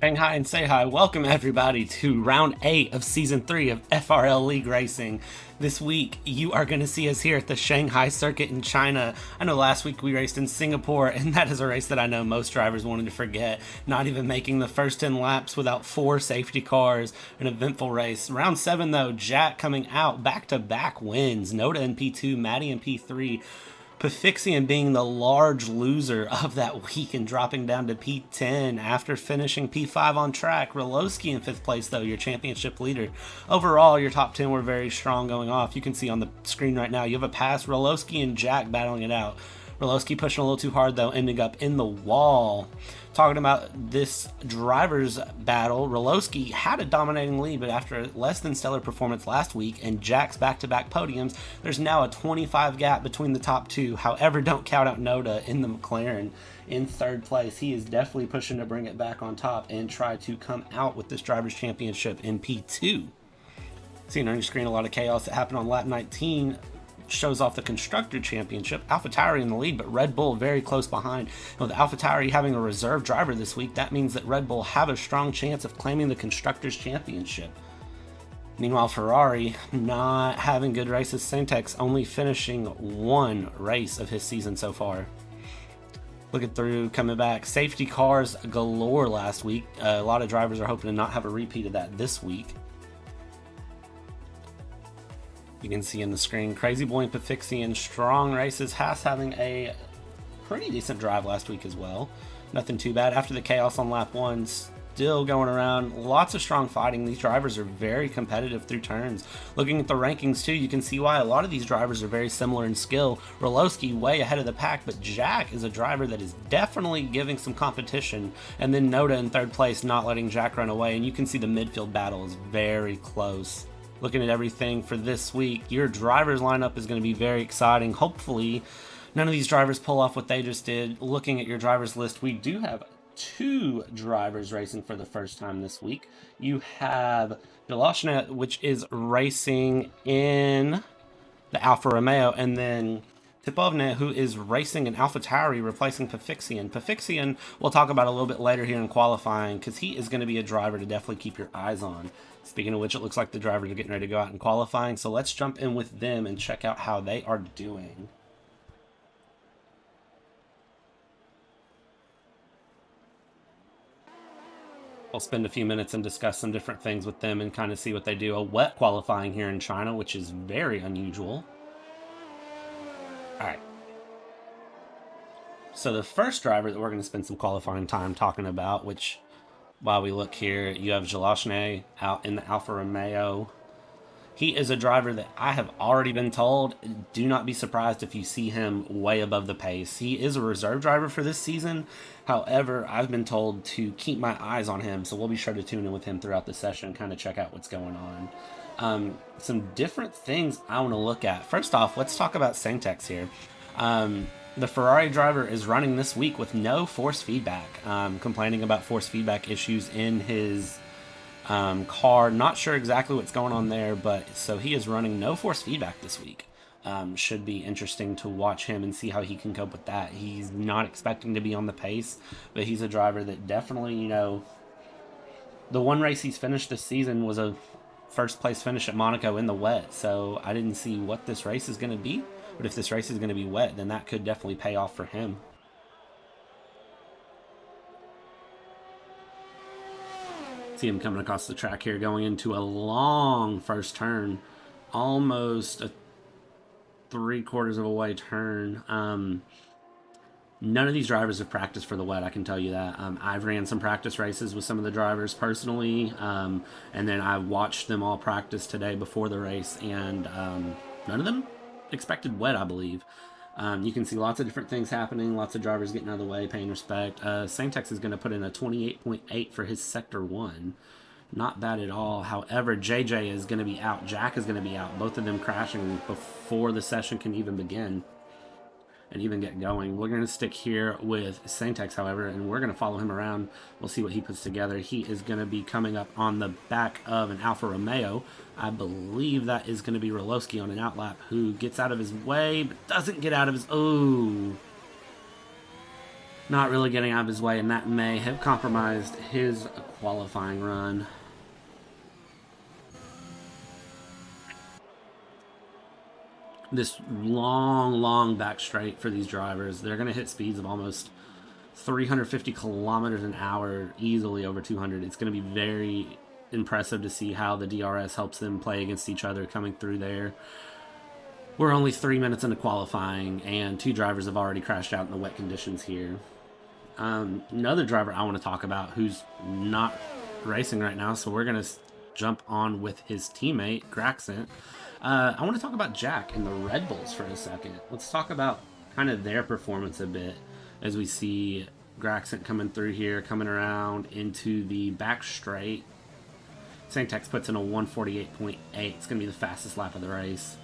Hang high and say hi. Welcome everybody to round 8 of season 3 of FRL League Racing. This week you are going to see us here at the Shanghai circuit in China. I know last week we raced in Singapore, and that is a race that I know most drivers wanted to forget. Not even making the first 10 laps without 4 safety cars. An eventful race. Round 7 though, Jack coming out back-to-back wins. Noda in P2, Mattey in P3. Foxxxes being the large loser of that week and dropping down to P10 after finishing P5 on track. RoLoSky in 5th place though, your championship leader. Overall, your top 10 were very strong going off. You can see on the screen right now, you have a pass, RoLoSky and Jack battling it out. RoLoSky pushing a little too hard though, ending up in the wall. Talking about this driver's battle, RoLoSky had a dominating lead, but after a less than stellar performance last week and Jack's back-to-back podiums, there's now a 25 gap between the top two. However, don't count out Noda in the McLaren in 3rd place. He is definitely pushing to bring it back on top and try to come out with this driver's championship in P2. Seeing on your screen a lot of chaos that happened on lap 19. Shows off the Constructor Championship. AlphaTauri in the lead, but Red Bull very close behind. With AlphaTauri having a reserve driver this week, that means that Red Bull have a strong chance of claiming the Constructors Championship. Meanwhile, Ferrari not having good races. SenTeX only finishing 1 race of his season so far. Looking through, coming back. Safety cars galore last week. A lot of drivers are hoping to not have a repeat of that this week. You can see in the screen, Crazy Boy and Foxxxes strong races. Haas having a pretty decent drive last week as well. Nothing too bad. After the chaos on lap 1, still going around. Lots of strong fighting. These drivers are very competitive through turns. Looking at the rankings too, you can see why a lot of these drivers are very similar in skill. RoLoSky way ahead of the pack, but Jack is a driver that is definitely giving some competition. And then Noda in 3rd place, not letting Jack run away. And you can see the midfield battle is very close. Looking at everything for this week, your drivers lineup is going to be very exciting. Hopefully, none of these drivers pull off what they just did. Looking at your drivers list, we do have 2 drivers racing for the first time this week. You have Żelazny, which is racing in the Alfa Romeo, and then typowy, who is racing in AlphaTauri, replacing Foxxxes. Foxxxes we'll talk about a little bit later here in qualifying, because he is going to be a driver to definitely keep your eyes on. Speaking of which, it looks like the drivers are getting ready to go out in qualifying, so let's jump in with them and check out how they are doing. I'll spend a few minutes and discuss some different things with them and kind of see what they do. A wet qualifying here in China, which is very unusual. All right. So the first driver that we're going to spend some qualifying time talking about, which while we look here, you have Żelazny out in the Alfa Romeo. He is a driver that I have already been told, do not be surprised if you see him way above the pace. He is a reserve driver for this season. However, I've been told to keep my eyes on him, so we'll be sure to tune in with him throughout the session, kind of check out what's going on. Some different things I want to look at. First off, let's talk about SenTeX here. The Ferrari driver is running this week with no force feedback, complaining about force feedback issues in his car. Not sure exactly what's going on there, but so he is running no force feedback this week. Should be interesting to watch him and see how he can cope with that. He's not expecting to be on the pace, but he's a driver that definitely, you know, the one race he's finished this season was a first place finish at Monaco in the wet, so I didn't see what this race is going to be. But if this race is going to be wet, then that could definitely pay off for him. See him coming across the track here, going into a long first turn, almost a 3/4 of a way turn. None of these drivers have practiced for the wet, I can tell you that. I've ran some practice races with some of the drivers personally, and then I watched them all practice today before the race, and none of them expected wet, I believe. You can see lots of different things happening, lots of drivers getting out of the way, paying respect. SenTeX is going to put in a 28.8 for his Sector 1. Not bad at all. However, Dżej Dżej is going to be out. Jack is going to be out. Both of them crashing before the session can even begin and even get going. We're going to stick here with SenTeX, however, and we're going to follow him around. We'll see what he puts together. He is going to be coming up on the back of an Alfa Romeo. I believe that is going to be RoLoSky on an outlap, who gets out of his way, but doesn't get out of his... Oh! Not really getting out of his way, and that may have compromised his qualifying run. This long back straight for these drivers. They're going to hit speeds of almost 350 kilometers an hour, easily over 200. It's going to be very impressive to see how the DRS helps them play against each other coming through there. We're only 3 minutes into qualifying, and 2 drivers have already crashed out in the wet conditions here. Another driver I want to talk about who's not racing right now, so we're going to jump on with his teammate, Graxent. I want to talk about Jack and the Red Bulls for a second. Let's talk about kind of their performance a bit as we see Graxent coming through here, coming around into the back straight. SenTeX puts in a 148.8. It's going to be the fastest lap of the race.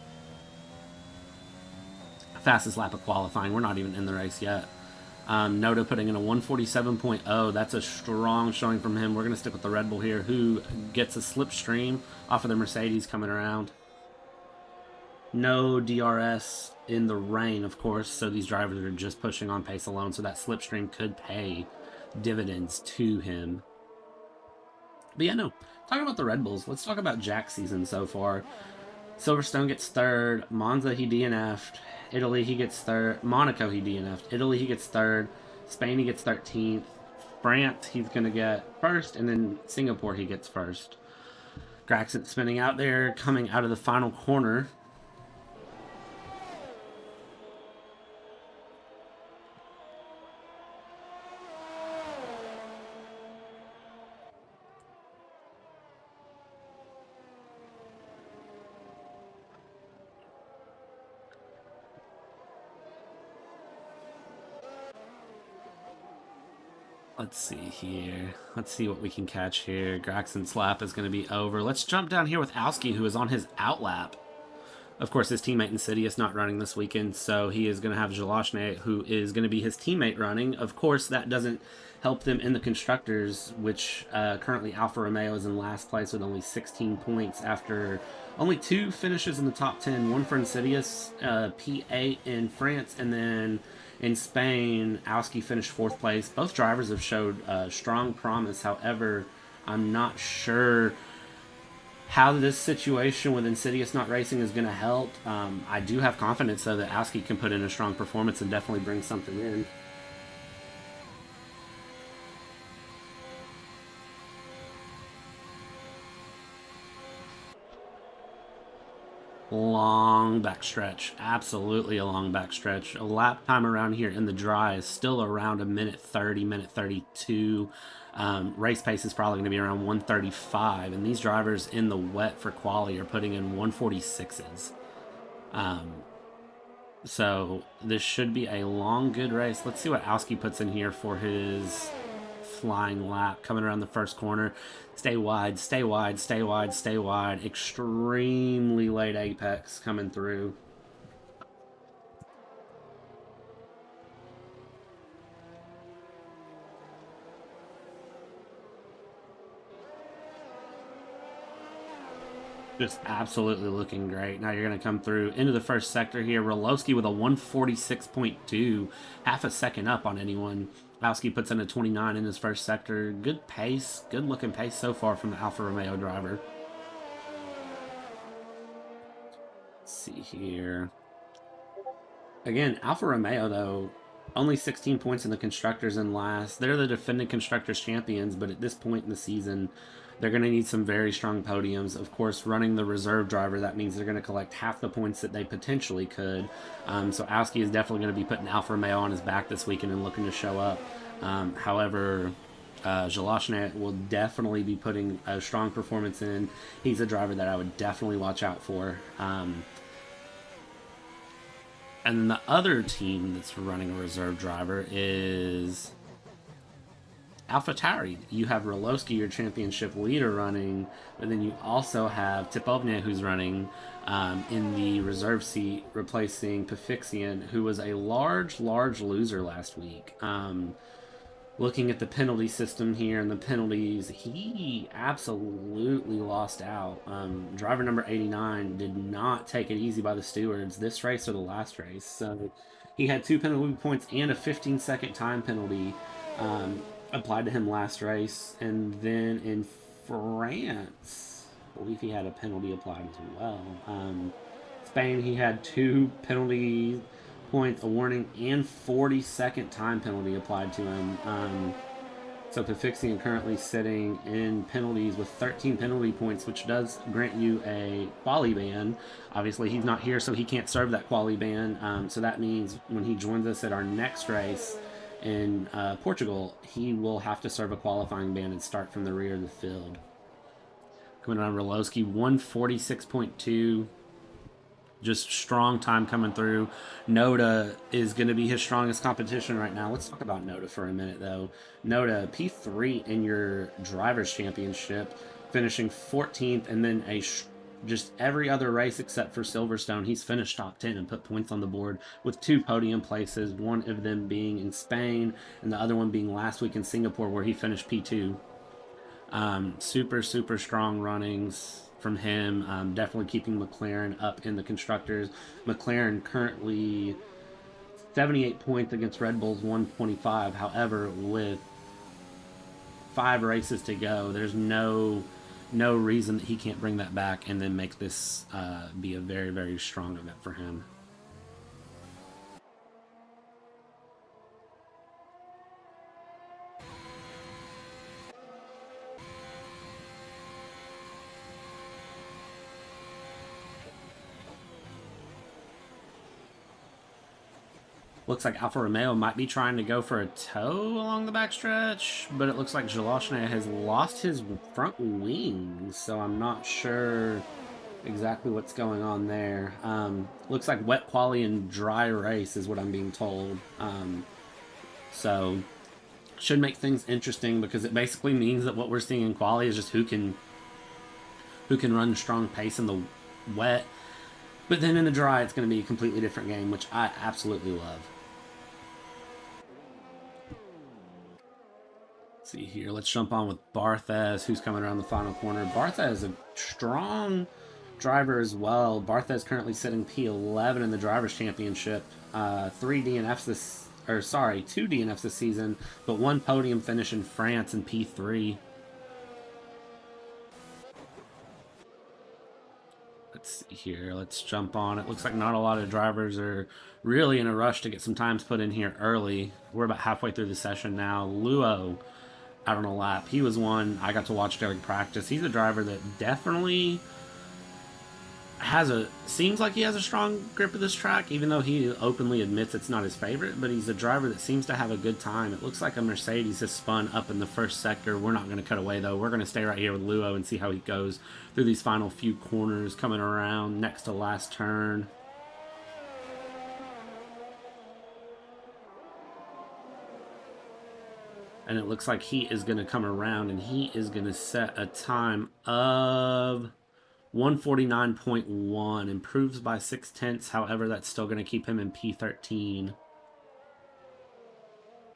Fastest lap of qualifying. We're not even in the race yet. Noda putting in a 147.0. That's a strong showing from him. We're going to stick with the Red Bull here, who gets a slipstream off of the Mercedes coming around. No DRS in the rain, of course, so these drivers are just pushing on pace alone, so that slipstream could pay dividends to him. But yeah, no. Talking about the Red Bulls, let's talk about Jack's season so far. Silverstone gets 3rd. Monza, he DNF'd. Italy, he gets 3rd. Monaco, he DNF'd. Italy, he gets 3rd. Spain, he gets 13th. France, he's going to get 1st. And then Singapore, he gets 1st. Graxent spinning out there, coming out of the final corner. Let's see here. Let's see what we can catch here. Graxent's lap is going to be over. Let's jump down here with Owski, who is on his outlap. Of course, his teammate Insidious not running this weekend, so he is going to have Żelazny, who is going to be his teammate running. Of course, that doesn't help them in the Constructors, which currently Alfa Romeo is in last place with only 16 points after only 2 finishes in the top 10. One for Insidious, P8 in France, and then in Spain, Owski finished 4th place. Both drivers have showed strong promise. However, I'm not sure how this situation with Insidious not racing is going to help. I do have confidence, though, that Owski can put in a strong performance and definitely bring something in. Long backstretch, absolutely a long backstretch. A lap time around here in the dry is still around a minute 30, minute 32. Race pace is probably going to be around 135, and these drivers in the wet for quali are putting in 146s. So this should be a long, good race. Let's see what Owski puts in here for his flying lap coming around the first corner. Stay wide, stay wide, stay wide, stay wide. Extremely late apex coming through. Just absolutely looking great. Now you're going to come through into the first sector here. RoLoSky with a 146.2, half a second up on anyone. Owski puts in a 29 in his first sector. Good pace, good looking pace so far from the Alfa Romeo driver. Let's see here. Again, Alfa Romeo, though, only 16 points in the Constructors and last. They're the defending Constructors champions, but at this point in the season, they're going to need some very strong podiums. Of course, running the reserve driver, that means they're going to collect half the points that they potentially could. So Owski is definitely going to be putting Alfa Romeo on his back this weekend and looking to show up. However, Żelazny will definitely be putting a strong performance in. He's a driver that I would definitely watch out for. And then the other team that's running a reserve driver is AlphaTauri. You have RoLoSky, your championship leader, running, but then you also have typowy, who's running in the reserve seat, replacing Foxxxes, who was a large loser last week. Looking at the penalty system here and the penalties, he absolutely lost out. Driver number 89 did not take it easy by the stewards this race or the last race. So he had 2 penalty points and a 15-second time penalty applied to him last race. And then in France, I believe he had a penalty applied as well. Spain, he had 2 penalty points, a warning, and 40-second time penalty applied to him. So Foxxxes currently sitting in penalties with 13 penalty points, which does grant you a quali ban. Obviously, he's not here, so he can't serve that quali ban. So that means when he joins us at our next race in Portugal, he will have to serve a qualifying ban and start from the rear of the field. Coming on RoLoSky, 146.2. Just strong time coming through. Noda is going to be his strongest competition right now. Let's talk about Noda for a minute, though. Noda, P3 in your Drivers' Championship, finishing 14th, and then just every other race except for Silverstone, he's finished top 10 and put points on the board with 2 podium places, one of them being in Spain and the other one being last week in Singapore, where he finished P2. Super strong runnings from him. Definitely keeping McLaren up in the Constructors. McLaren currently 78 points against Red Bull's 125. However, with 5 races to go, there's no reason that he can't bring that back and then make this be a very strong event for him. Looks like Alfa Romeo might be trying to go for a tow along the backstretch, but it looks like Żelazny has lost his front wing, so I'm not sure exactly what's going on there. Looks like wet quali and dry race is what I'm being told. So should make things interesting, because it basically means that what we're seeing in quali is just who can run strong pace in the wet. But then in the dry, it's going to be a completely different game, which I absolutely love. Let's see here. Let's jump on with BartheZ, who's coming around the final corner. BartheZ is a strong driver as well. BartheZ currently sitting P11 in the Drivers' Championship. 2 DNFs this season, but 1 podium finish in France in P3. Let's see here. Let's jump on. It looks like not a lot of drivers are really in a rush to get some times put in here early. We're about halfway through the session now. Luo out on a lap. He was one I got to watch during practice. He's a driver that definitely seems like he has a strong grip of this track, even though he openly admits it's not his favorite, but he's a driver that seems to have a good time. It looks like a Mercedes has spun up in the first sector. We're not going to cut away, though. We're going to stay right here with Luo and see how he goes through these final few corners, coming around next to last turn. And it looks like he is going to come around, and he is going to set a time of 149.1, improves by 0.6. However, that's still going to keep him in P13.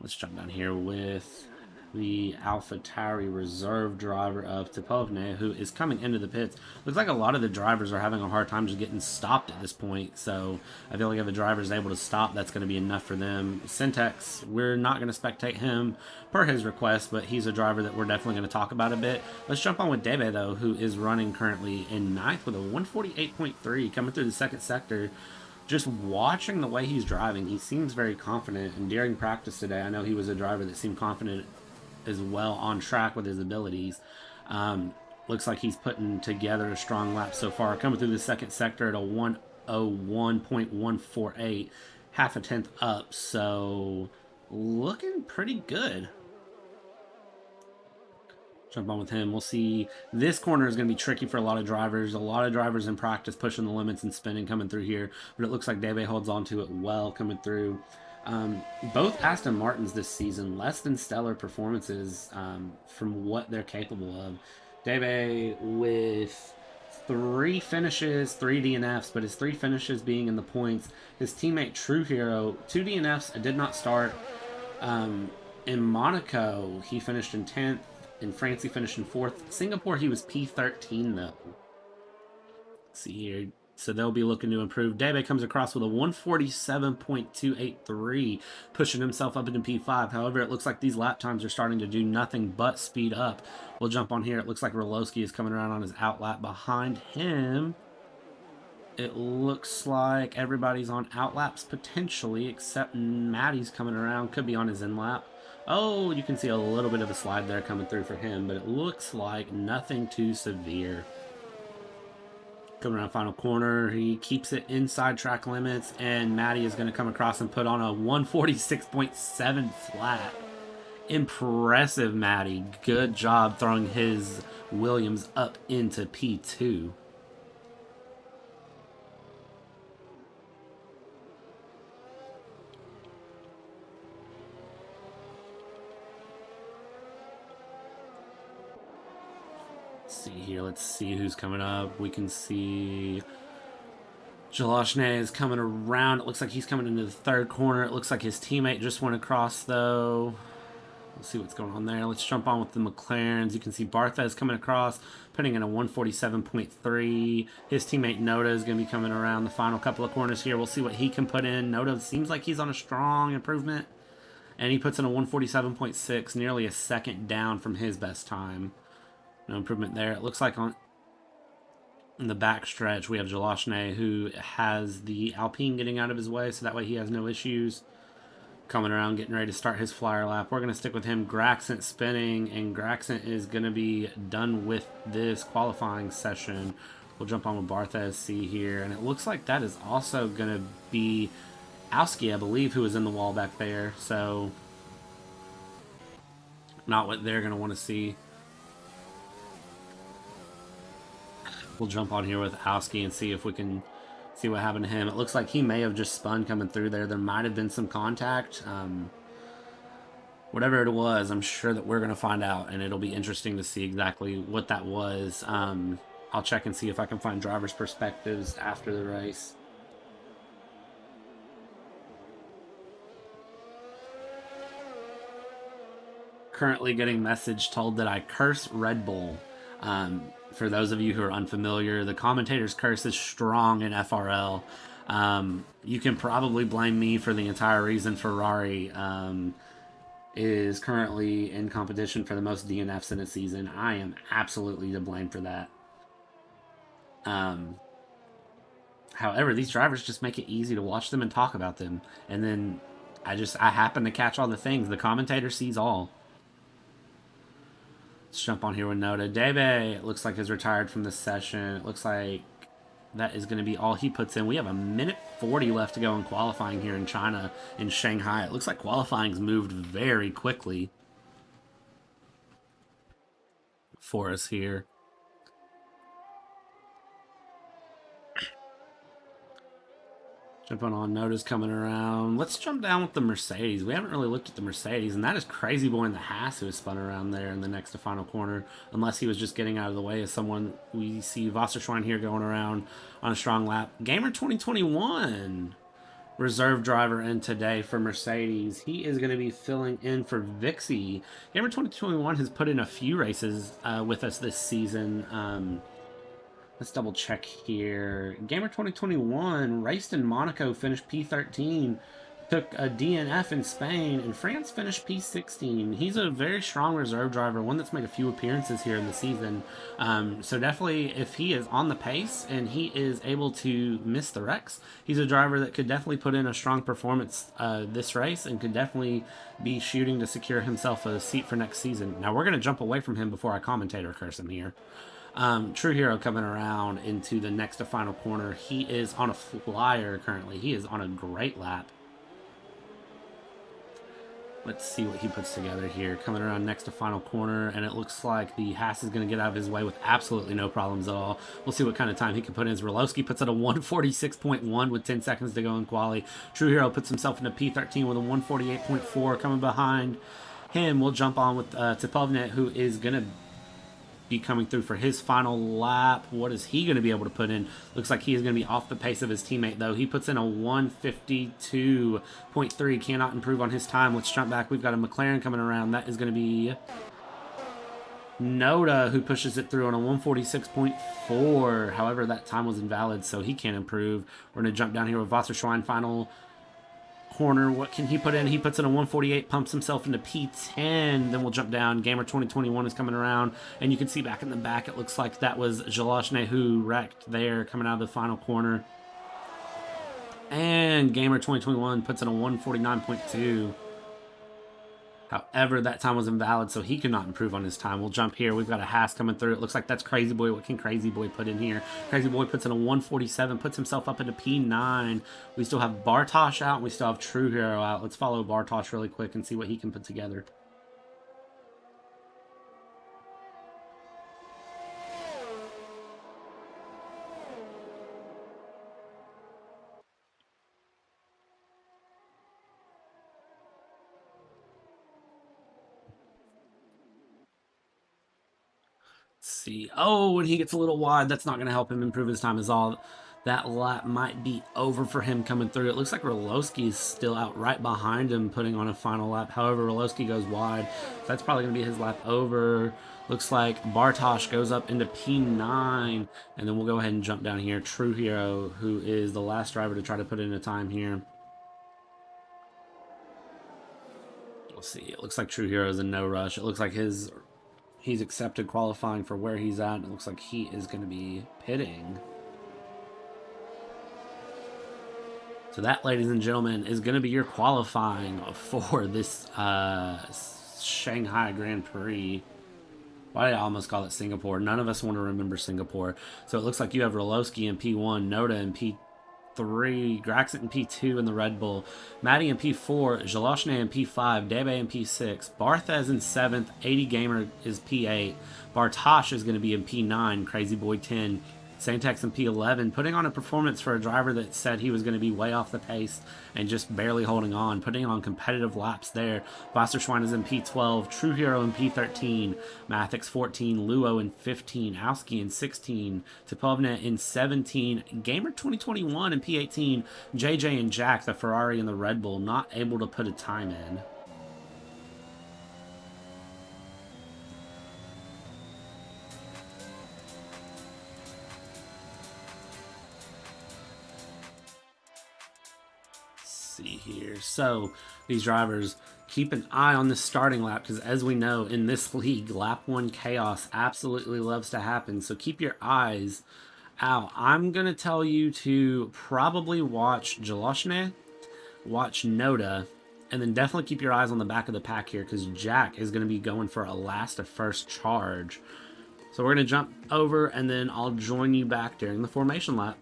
Let's jump down here with the AlphaTauri reserve driver of typowy, who is coming into the pits. Looks like a lot of the drivers are having a hard time just getting stopped at this point, so I feel like if a driver is able to stop, that's going to be enough for them. SenTeX, we're not going to spectate him per his request, but he's a driver that we're definitely going to talk about a bit. Let's jump on with DEBE, though, who is running currently in 9th with a 148.3, coming through the second sector. just watching the way he's driving, he seems very confident. And during practice today, I know he was a driver that seemed confident as well on track with his abilities. Looks like he's putting together a strong lap so far. Coming through the second sector at a 1:01.148, half a tenth up. So looking pretty good. Jump on with him. We'll see. This corner is going to be tricky for a lot of drivers. A lot of drivers in practice pushing the limits and spinning coming through here. But it looks like DEBE holds on to it well coming through. Both Aston Martins this season, less than stellar performances from what they're capable of. DEBE with 3 finishes, 3 DNFs, but his 3 finishes being in the points. His teammate TrueHERO, 2 DNFs, did not start. In Monaco, he finished in 10th. In France, he finished in 4th. Singapore, he was P13, though. Let's see here. So they'll be looking to improve. DEBE comes across with a 147.283, pushing himself up into P5. However, it looks like these lap times are starting to do nothing but speed up. We'll jump on here. It looks like RoLoSky is coming around on his outlap. Behind him, it looks like everybody's on outlaps potentially, except Mattey's coming around. Could be on his in-lap. Oh, you can see a little bit of a slide there coming through for him, but it looks like nothing too severe. Coming around final corner, he keeps it inside track limits, and Mattey is going to come across and put on a 146.7 flat. Impressive, Mattey. Good job throwing his Williams up into P2. See here, let's see who's coming up. We can see Żelazny is coming around. It looks like he's coming into the 3rd corner. It looks like his teammate just went across, though. Let's see what's going on there. Let's jump on with the McLarens. You can see BartheZ coming across, putting in a 147.3. His teammate Noda is going to be coming around the final couple of corners here. We'll see what he can put in. Noda seems like he's on a strong improvement, and he puts in a 147.6, nearly a second down from his best time. No improvement there. It looks like in the back stretch we have Żelazny, who has the Alpine getting out of his way, so that way he has no issues. Coming around, getting ready to start his flyer lap. We're going to stick with him. Graxent spinning, and Graxent is going to be done with this qualifying session. We'll jump on with BartheZ here, and it looks like that is also going to be Owski, I believe, who is in the wall back there, so not what they're going to want to see. We'll jump on here with Owski and see if we can see what happened to him. It looks like he may have just spun coming through there. There might have been some contact. Whatever it was, I'm sure that we're going to find out, and it'll be interesting to see exactly what that was. I'll check and see if I can find drivers' perspectives after the race. Currently getting message told that I curse Red Bull. For those of you who are unfamiliar, the commentator's curse is strong in FRL. You can probably blame me for the entire reason Ferrari is currently in competition for the most DNFs in a season. I am absolutely to blame for that. However, these drivers just make it easy to watch them and talk about them. And then I happen to catch all the things. The commentator sees all. Let's jump on here with Noda. DEBE, it looks like, is retired from this session. It looks like that is going to be all he puts in. We have a minute 40 left to go in qualifying here in China, in Shanghai. It looks like qualifying's moved very quickly for us here. Jumping on, Noda's coming around. Let's jump down with the Mercedes. We haven't really looked at the Mercedes, and that is Crazy Boy in the Haas who is spun around there in the next to final corner, unless he was just getting out of the way of someone. We see WasserSchwein here going around on a strong lap. Gamer 2021, reserve driver in today for Mercedes. He is going to be filling in for Vixie. Gamer 2021 has put in a few races with us this season. Let's double check here. Gamer 2021 raced in Monaco, finished P13. took a DNF in Spain, and France finished P16. He's a very strong reserve driver, one that's made a few appearances here in the season. So definitely, if he is on the pace and he is able to miss the wrecks, he's a driver that could definitely put in a strong performance this race and could definitely be shooting to secure himself a seat for next season. Now, we're going to jump away from him before I commentator curse him here. TrueHERO coming around into the next to final corner. He is on a flyer currently. He is on a great lap. Let's see what he puts together here. Coming around next to final corner, and it looks like the Haas is going to get out of his way with absolutely no problems at all. We'll see what kind of time he can put in. RoLoSky puts it a 146.1 with 10 seconds to go in quali. TrueHERO puts himself into P13 with a 148.4. Coming behind him, we'll jump on with typowy, who is going to be coming through for his final lap. What is he going to be able to put in? Looks like he is going to be off the pace of his teammate, though. He puts in a 152.3. Cannot improve on his time. Let's jump back. We've got a McLaren coming around. That is going to be Noda, who pushes it through on a 146.4. However, that time was invalid, so he can't improve. We're going to jump down here with WasserSchwein final corner. What can he put in? He puts in a 148, pumps himself into P10. Then we'll jump down. Gamer 2021 is coming around, and you can see back in the back, it looks like that was Żelazny who wrecked there coming out of the final corner. And Gamer 2021 puts in a 149.2. However, that time was invalid, so he cannot improve on his time. We'll jump here. We've got a Haas coming through. It looks like that's Crazy Boy. What can Crazy Boy put in here? Crazy Boy puts in a 147, puts himself up into P9. We still have Bartosz out, and we still have TrueHERO out. Let's follow Bartosz really quick and see what he can put together. See. Oh, and he gets a little wide. That's not going to help him improve his time at all. That lap might be over for him coming through. It looks like RoLoSky is still out right behind him, putting on a final lap. However, RoLoSky goes wide. So that's probably going to be his lap over. Looks like Bartosz goes up into P9. And then we'll go ahead and jump down here. TrueHERO, who is the last driver to try to put in a time here. We'll see. It looks like TrueHERO is in no rush. It looks like he's accepted qualifying for where he's at, and it looks like he is going to be pitting. So that, ladies and gentlemen, is going to be your qualifying for this Shanghai Grand Prix. Why did I almost call it Singapore? None of us want to remember Singapore. So it looks like you have RoLoSky in P1, Noda in P3, Graxent in P2 in the Red Bull, Mattey in P4, Żelazny in P5, DEBE in P6, BartheZ in 7th, 80 Gamer is P8, Bartosz is going to be in P9, Crazy Boy 10, SenTeX in P11, putting on a performance for a driver that said he was going to be way off the pace and just barely holding on, putting on competitive laps there. WasserSchwein is in P12, TrueHERO in P13, Mattey 14, Luo in 15, Owski in 16, typowy in 17, Gamer 2021 in P18, Dżej Dżej and Jack, the Ferrari and the Red Bull, not able to put a time in. Here. So these drivers, keep an eye on this starting lap, because as we know in this league, lap 1 chaos absolutely loves to happen. So keep your eyes out. I'm going to tell you to probably watch Żelazny, watch Noda, and then definitely keep your eyes on the back of the pack here, because Jack is going to be going for a last of first charge. So we're going to jump over, and then I'll join you back during the formation lap.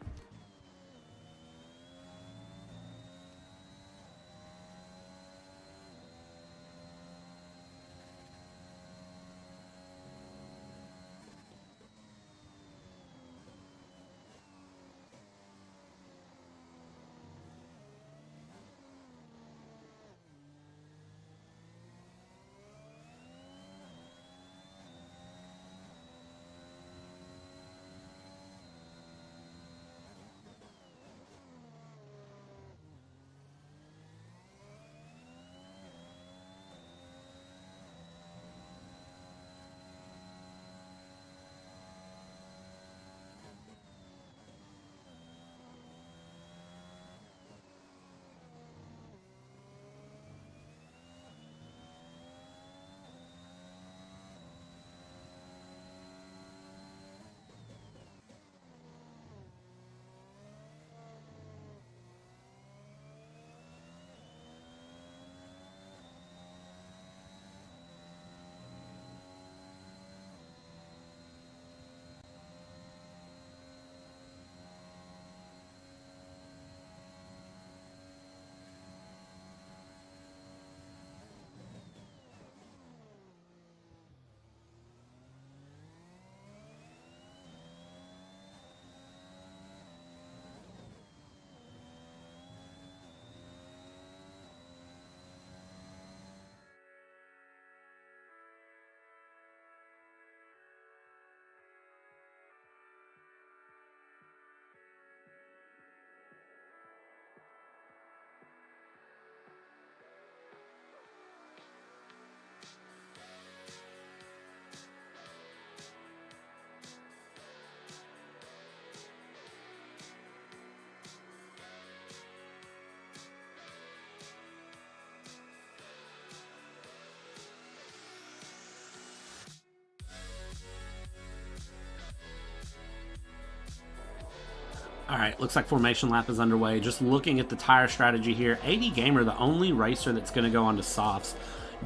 Alright, looks like formation lap is underway. Just looking at the tire strategy here, 80 Gamer, the only racer that's going to go onto softs.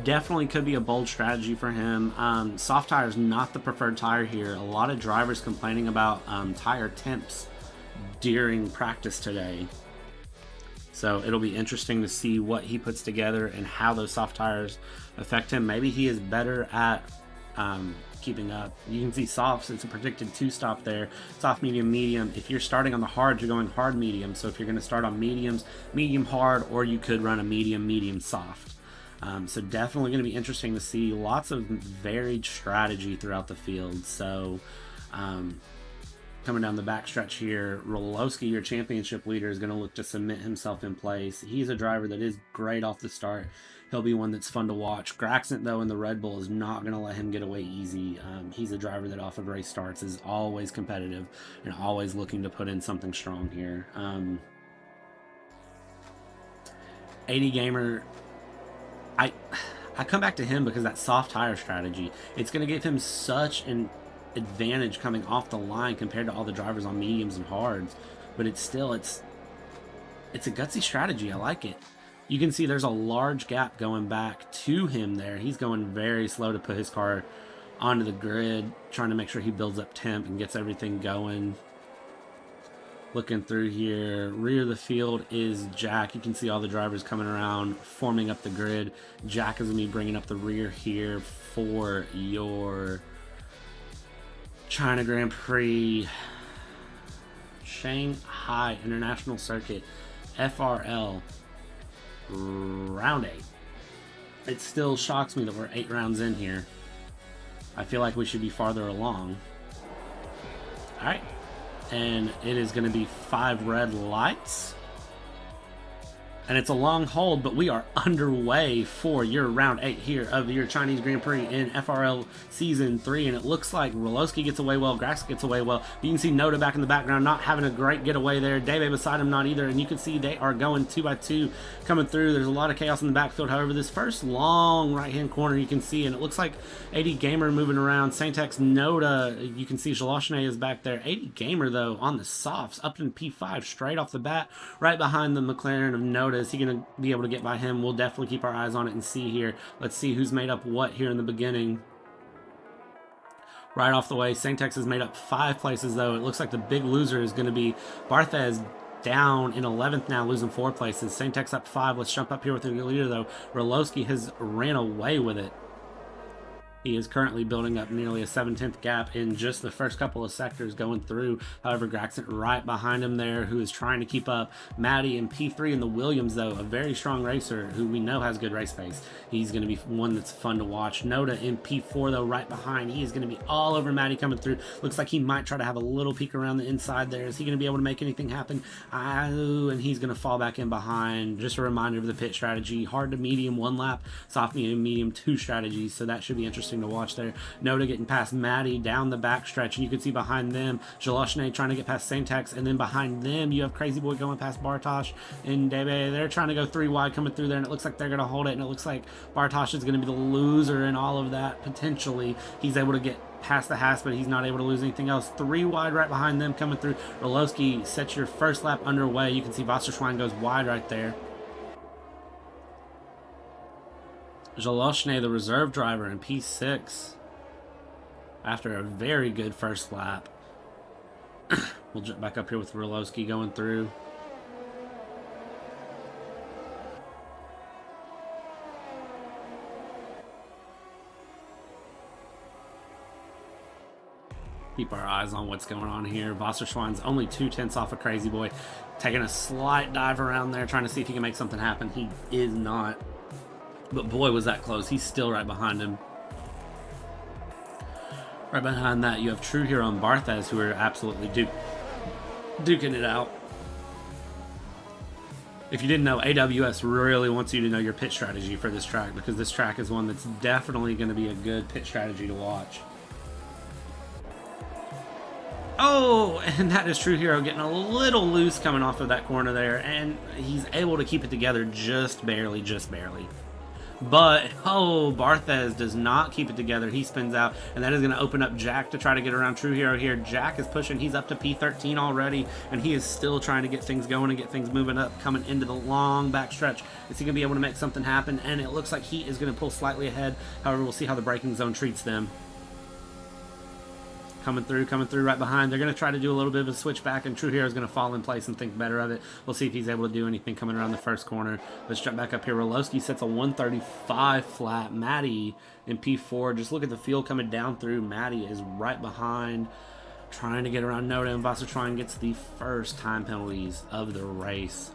Definitely could be a bold strategy for him. Soft tire is not the preferred tire here. A lot of drivers complaining about tire temps during practice today. So it'll be interesting to see what he puts together and how those soft tires affect him. Maybe he is better at keeping up. You can see softs, it's a predicted 2-stop there. Soft, medium, medium. If you're starting on the hard, you're going hard, medium. So if you're going to start on mediums, medium, hard, or you could run a medium, medium, soft. So definitely going to be interesting to see lots of varied strategy throughout the field. So coming down the backstretch here, RoLoSky, your championship leader, is going to look to cement himself in place. He's a driver that is great off the start. He'll be one that's fun to watch. Graxent, though, in the Red Bull is not going to let him get away easy. He's a driver that off of race starts is always competitive and always looking to put in something strong here. 80 Gamer, I come back to him because that soft tire strategy, it's going to give him such an advantage coming off the line compared to all the drivers on mediums and hards, but it's still it's a gutsy strategy. I like it. You can see there's a large gap going back to him there. He's going very slow to put his car onto the grid, trying to make sure he builds up temp and gets everything going. Looking through here, rear of the field is Jack. You can see all the drivers coming around, forming up the grid. Jack is going to be bringing up the rear here for your China Grand Prix, Shanghai International Circuit, FRL, round 8. It still shocks me that we're 8 rounds in here. I feel like we should be farther along. Alright. And it is going to be 5 red lights. And it's a long hold, but we are underway for your round 8 here of your Chinese Grand Prix in FRL Season 3. And it looks like RoLoSky gets away well, Graxent gets away well. You can see Noda back in the background, not having a great getaway there. DEBE beside him, not either. And you can see they are going 2 by 2 coming through. There's a lot of chaos in the backfield. However, this first long right-hand corner you can see, and it looks like 80 Gamer moving around. SenTeX, Noda, you can see Żelazny is back there. 80 Gamer, though, on the softs, up in P5 straight off the bat, right behind the McLaren of Noda. Is he going to be able to get by him? We'll definitely keep our eyes on it and see here. Let's see who's made up what here in the beginning. Right off the way, SenTeX has made up 5 places, though. It looks like the big loser is going to be BartheZ, down in 11th now, losing 4 places. SenTeX up 5. Let's jump up here with the leader, though. RoLoSky has ran away with it. He is currently building up nearly a 7/10 gap in just the first couple of sectors going through. However, Graxent right behind him there, who is trying to keep up. Mattey in P3 in the Williams, though, a very strong racer who we know has good race pace. He's going to be one that's fun to watch. Noda in P4, though, right behind. He is going to be all over Mattey coming through. Looks like he might try to have a little peek around the inside there. Is he going to be able to make anything happen? And he's going to fall back in behind. Just a reminder of the pit strategy. Hard to medium 1 lap, soft medium, medium 2 strategies. So that should be interesting to watch there. Noda getting past Mattey down the backstretch, and you can see behind them Żelazny trying to get past SenTeX, and then behind them you have Crazy Boy going past Bartosz and DEBE. They're trying to go 3 wide coming through there, and it looks like they're going to hold it, and it looks like Bartosz is going to be the loser in all of that. Potentially he's able to get past the Haas, but he's not able to lose anything else. 3 wide right behind them coming through. RoLoSky sets your first lap underway. You can see WasserSchwein goes wide right there. Żelazny, the reserve driver, in P6 after a very good first lap. We'll jump back up here with RoLoSky going through. Keep our eyes on what's going on here. WasserSchwein's only 2/10 off of Crazy Boy, taking a slight dive around there, trying to see if he can make something happen. He is not. But boy, was that close. He's still right behind him. Right behind that, you have TrueHERO and BartheZ, who are absolutely duking it out. If you didn't know, AWS really wants you to know your pit strategy for this track, because this track is one that's definitely going to be a good pit strategy to watch. Oh, and that is TrueHERO getting a little loose coming off of that corner there, and he's able to keep it together just barely, just barely. But, oh, BartheZ does not keep it together. He spins out, and that is going to open up Jack to try to get around TrueHERO here. Jack is pushing. He's up to P13 already, and he is still trying to get things going and get things moving up, coming into the long back stretch. Is he going to be able to make something happen? And it looks like he is going to pull slightly ahead. However, we'll see how the braking zone treats them. Coming through right behind. They're going to try to do a little bit of a switch back, and TrueHERO is going to fall in place and think better of it. We'll see if he's able to do anything coming around the first corner. Let's jump back up here. RoLoSky sets a 135 flat. Mattey in P4. Just look at the field coming down through. Mattey is right behind, trying to get around Noda, and WasserSchwein gets the first time penalties of the race.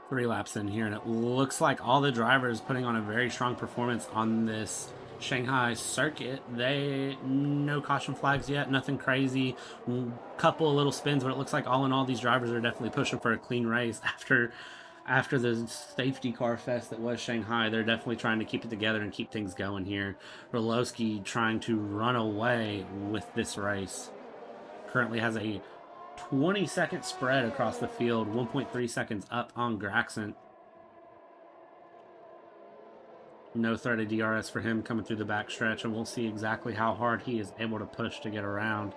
Three laps in here, and it looks like all the drivers putting on a very strong performance on this Shanghai circuit. No caution flags yet, nothing crazy, couple of little spins, but it looks like all in all these drivers are definitely pushing for a clean race after the safety car fest that was Shanghai. They're definitely trying to keep it together and keep things going here. RoLoSky trying to run away with this race. Currently has a 20-second spread across the field, 1.3 seconds up on Graxent. No threat of DRS for him coming through the backstretch, and we'll see exactly how hard he is able to push to get around.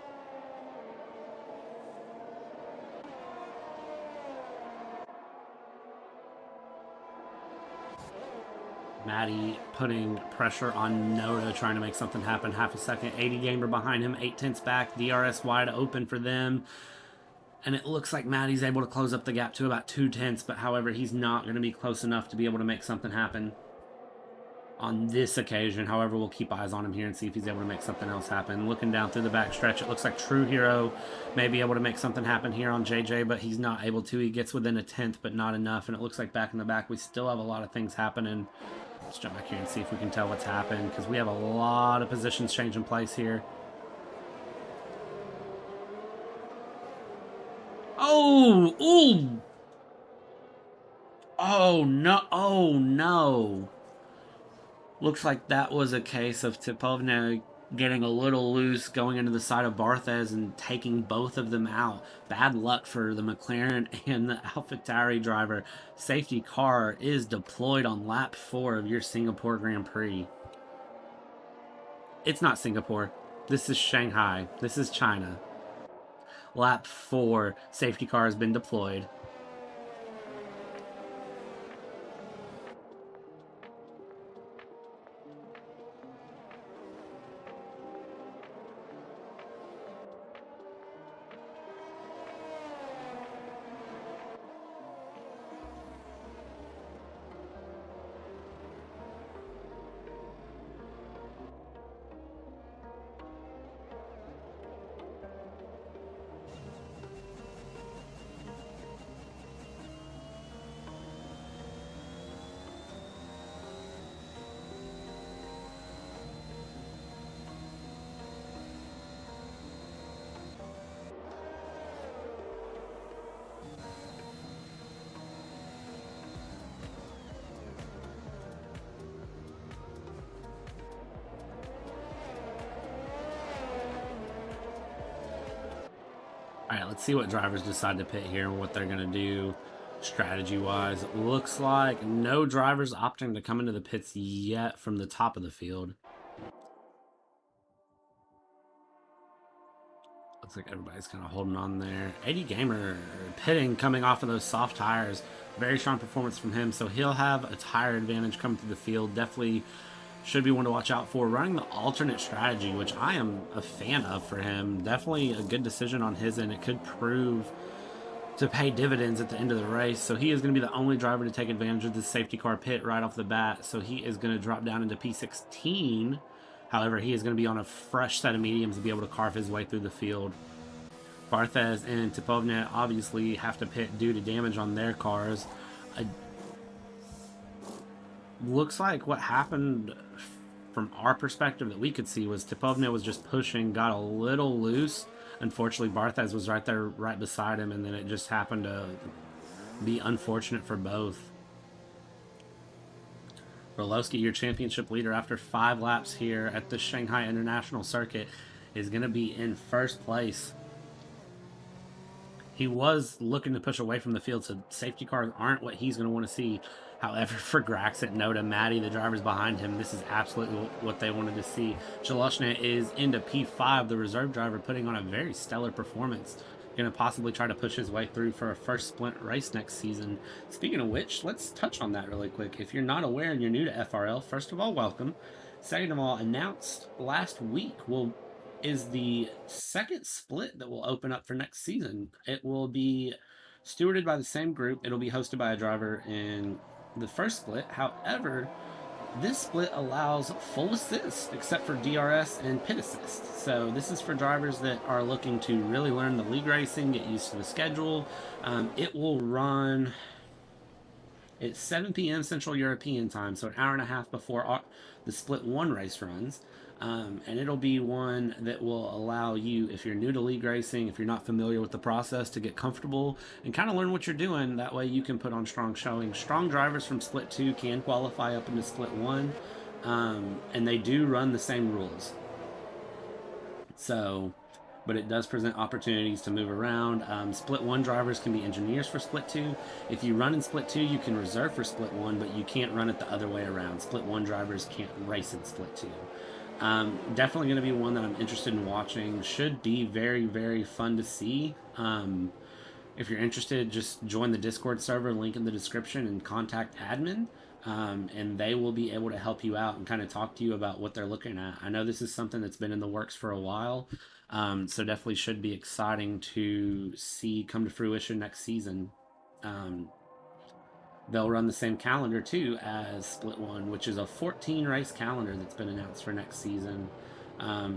Mattey putting pressure on Noda, trying to make something happen. Half a second, 80 gamer behind him, 8/10 back, DRS wide open for them. And it looks like Mattey's able to close up the gap to about 2/10, but however, he's not going to be close enough to be able to make something happen on this occasion. However, we'll keep eyes on him here and see if he's able to make something else happen. Looking down through the back stretch, it looks like TrueHERO may be able to make something happen here on Dżej Dżej, but he's not able to. He gets within a 10th, but not enough. And it looks like back in the back, we still have a lot of things happening. Let's jump back here and see if we can tell what's happened, because we have a lot of positions changing place here. Oh, ooh. Oh, no. Oh, no. Looks like that was a case of typowy getting a little loose, going into the side of BartheZ and taking both of them out. Bad luck for the McLaren and the AlphaTauri driver. Safety car is deployed on lap 4 of your Singapore Grand Prix. It's not Singapore. This is Shanghai. This is China. Lap 4, safety car has been deployed. Alright, let's see what drivers decide to pit here and what they're going to do strategy-wise. It looks like no drivers opting to come into the pits yet from the top of the field. Looks like everybody's kind of holding on there. 80 Gamer pitting, coming off of those soft tires. Very strong performance from him, so he'll have a tire advantage coming through the field. Definitely should be one to watch out for. Running the alternate strategy, which I am a fan of for him. Definitely a good decision on his end. It could prove to pay dividends at the end of the race. So he is going to be the only driver to take advantage of this safety car pit right off the bat. So he is going to drop down into P16. However, he is going to be on a fresh set of mediums to be able to carve his way through the field. BartheZ and typowy obviously have to pit due to damage on their cars. Looks like what happened from our perspective that we could see was typowy was just pushing, got a little loose. Unfortunately, BartheZ was right there, right beside him, and then it just happened to be unfortunate for both. RoLoSky, your championship leader after 5 laps here at the Shanghai International Circuit. is going to be in first place. He was looking to push away from the field, so safety cars aren't what he's going to want to see. However, for Graxent, Noda, Mattey, the drivers behind him, this is absolutely what they wanted to see. Żelazny is into P5, the reserve driver, putting on a very stellar performance. Going to possibly try to push his way through for a first sprint race next season. Speaking of which, let's touch on that really quick. If you're not aware and you're new to FRL, first of all, welcome. Second of all, announced last week is the second split that will open up for next season. It will be stewarded by the same group. It'll be hosted by a driver in the first split. However, this split allows full assist except for DRS and pit assist. So this is for drivers that are looking to really learn the league racing, get used to the schedule. It will run at 7 p.m. Central European time, so an hour and a half before the split 1 race runs. And it'll be one that will allow you, if you're new to league racing, if you're not familiar with the process, to get comfortable and kind of learn what you're doing. That way you can put on strong showing. Strong drivers from split 2 can qualify up into split 1, and they do run the same rules. So, but it does present opportunities to move around. Split 1 drivers can be engineers for split 2. If you run in split 2, you can reserve for split 1, but you can't run it the other way around. Split 1 drivers can't race in split 2. Definitely going to be one that I'm interested in watching. Should be very, very fun to see. If you're interested, just join the Discord server, link in the description, and contact admin. And they will be able to help you out and kind of talk to you about what they're looking at. I know this is something that's been in the works for a while, so definitely should be exciting to see come to fruition next season. They'll run the same calendar, too, as Split 1, which is a 14-race calendar that's been announced for next season.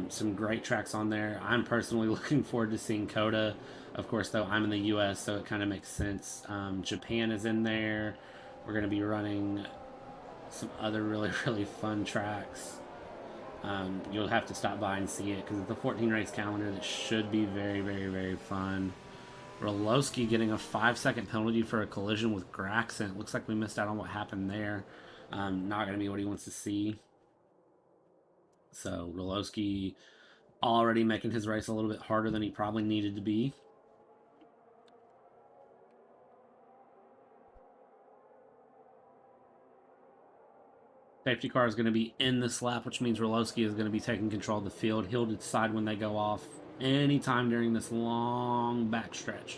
Some great tracks on there. I'm personally looking forward to seeing Coda. Of course, though, I'm in the U.S., so it kind of makes sense. Japan is in there. We're going to be running some other really, really fun tracks. You'll have to stop by and see it, because it's a 14-race calendar that should be very, very, very fun. RoLoSky getting a 5-second penalty for a collision with Graxent. Looks like we missed out on what happened there. Not going to be what he wants to see. So RoLoSky already making his race a little bit harder than he probably needed to be. Safety car is going to be in this lap, which means RoLoSky is going to be taking control of the field. He'll decide when they go off anytime during this long backstretch.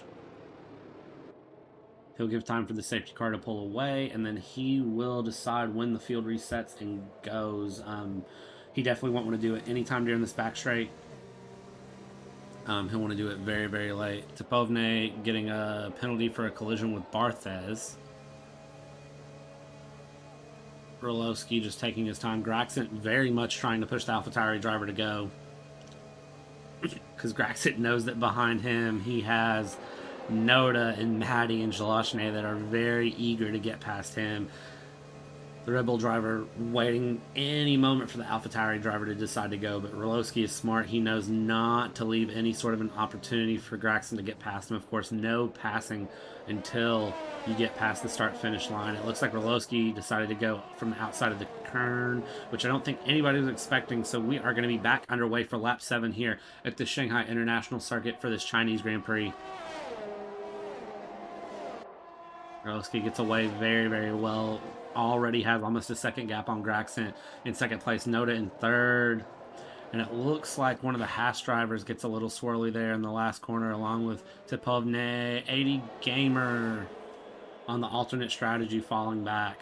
He'll give time for the safety car to pull away, and then he will decide when the field resets and goes. He definitely won't want to do it anytime during this back straight. He'll want to do it very, very late. Typowy getting a penalty for a collision with BartheZ. RoLoSky just taking his time. Graxent very much trying to push the AlphaTauri driver to go, because Graxent knows that behind him he has Noda and Mattey and Żelazny that are very eager to get past him. The Red Bull driver waiting any moment for the AlphaTauri driver to decide to go, but RoLoSky is smart. He knows not to leave any sort of an opportunity for Graxent to get past him. Of course, no passing until you get past the start-finish line. It looks like RoLoSky decided to go from the outside of the kern, which I don't think anybody was expecting, so we are going to be back underway for lap 7 here at the Shanghai International Circuit for this Chinese Grand Prix. RoLoSky gets away very, very well. Already has almost a second gap on Graxent in second place. Noda in third. And it looks like one of the Haas drivers gets a little swirly there in the last corner, along with Typowy. 80 Gamer on the alternate strategy falling back.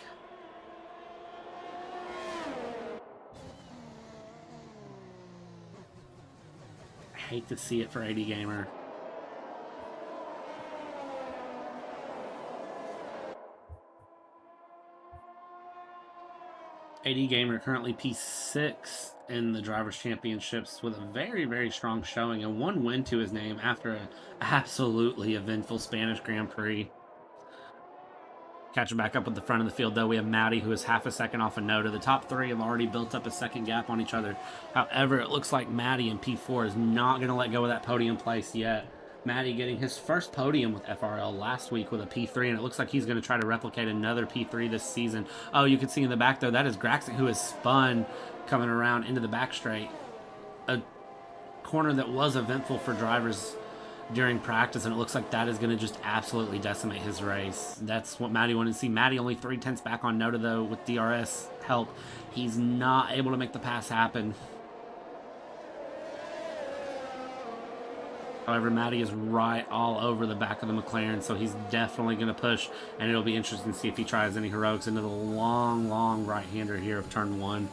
I hate to see it for 80 Gamer. AD Gamer currently P6 in the Drivers' Championships with a very, very strong showing and one win to his name after an absolutely eventful Spanish Grand Prix. Catching back up with the front of the field, though, we have Mattey, who is half a second off of Noda. The top three have already built up a second gap on each other. However, it looks like Mattey in P4 is not going to let go of that podium place yet. Mattey getting his first podium with FRL last week with a P3, and it looks like he's going to try to replicate another P3 this season. Oh, you can see in the back, though, that is Graxent, who has spun coming around into the back straight. A corner that was eventful for drivers during practice, and it looks like that is going to just absolutely decimate his race. That's what Mattey wanted to see. Mattey only 3/10 back on Noda, though, with DRS help. He's not able to make the pass happen. However, Mattey is right all over the back of the McLaren, so he's definitely going to push, and it'll be interesting to see if he tries any heroics into the long, long right-hander here of turn 1.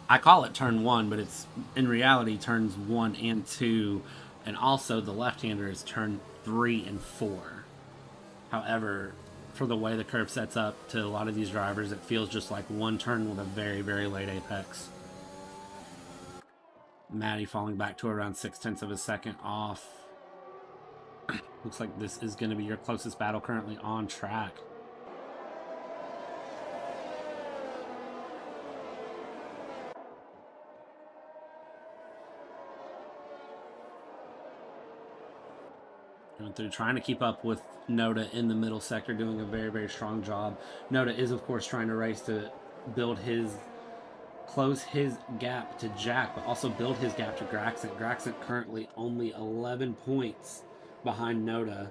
I call it turn 1, but it's in reality turns 1 and 2, and also the left-hander is turn 3 and 4. However, for the way the curve sets up to a lot of these drivers, it feels just like one turn with a very, very late apex. Mattey falling back to around 0.6 of a second off. Looks like this is going to be your closest battle currently on track. Going through, trying to keep up with Noda in the middle sector, doing a very, very strong job. Noda is, of course, trying to race to build close his gap to Jack, but also build his gap to Graxent. Graxent currently only 11 points behind Noda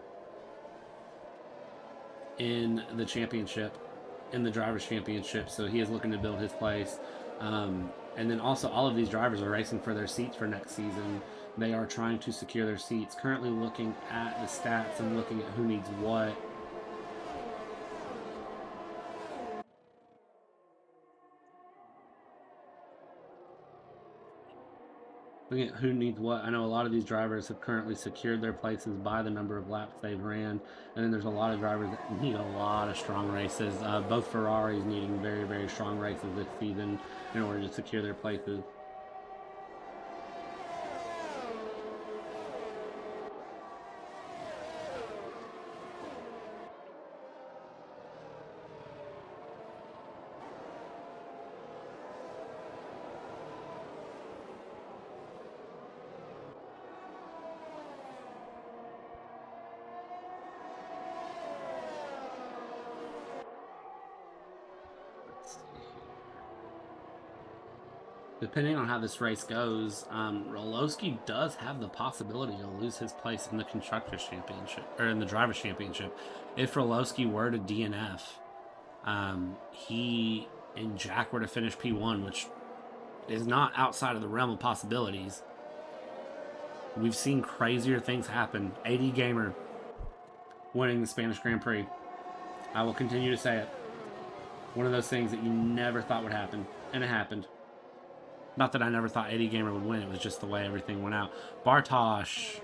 in the championship, in the Drivers' Championship, so he is looking to build his place. And then also all of these drivers are racing for their seats for next season. They are trying to secure their seats. Currently looking at the stats and looking at who needs what. Looking at who needs what, I know a lot of these drivers have currently secured their places by the number of laps they've ran, and then there's a lot of drivers that need a lot of strong races. Both Ferraris needing very, very strong races this season in order to secure their places. Depending on how this race goes, RoLoSky does have the possibility to lose his place in the Constructors' Championship, or in the Drivers' Championship. If RoLoSky were to DNF, he and Jack were to finish P1, which is not outside of the realm of possibilities. We've seen crazier things happen. AD Gamer winning the Spanish Grand Prix. I will continue to say it. One of those things that you never thought would happen, and it happened. Not that I never thought AD Gamer would win, it was just the way everything went out. Bartosz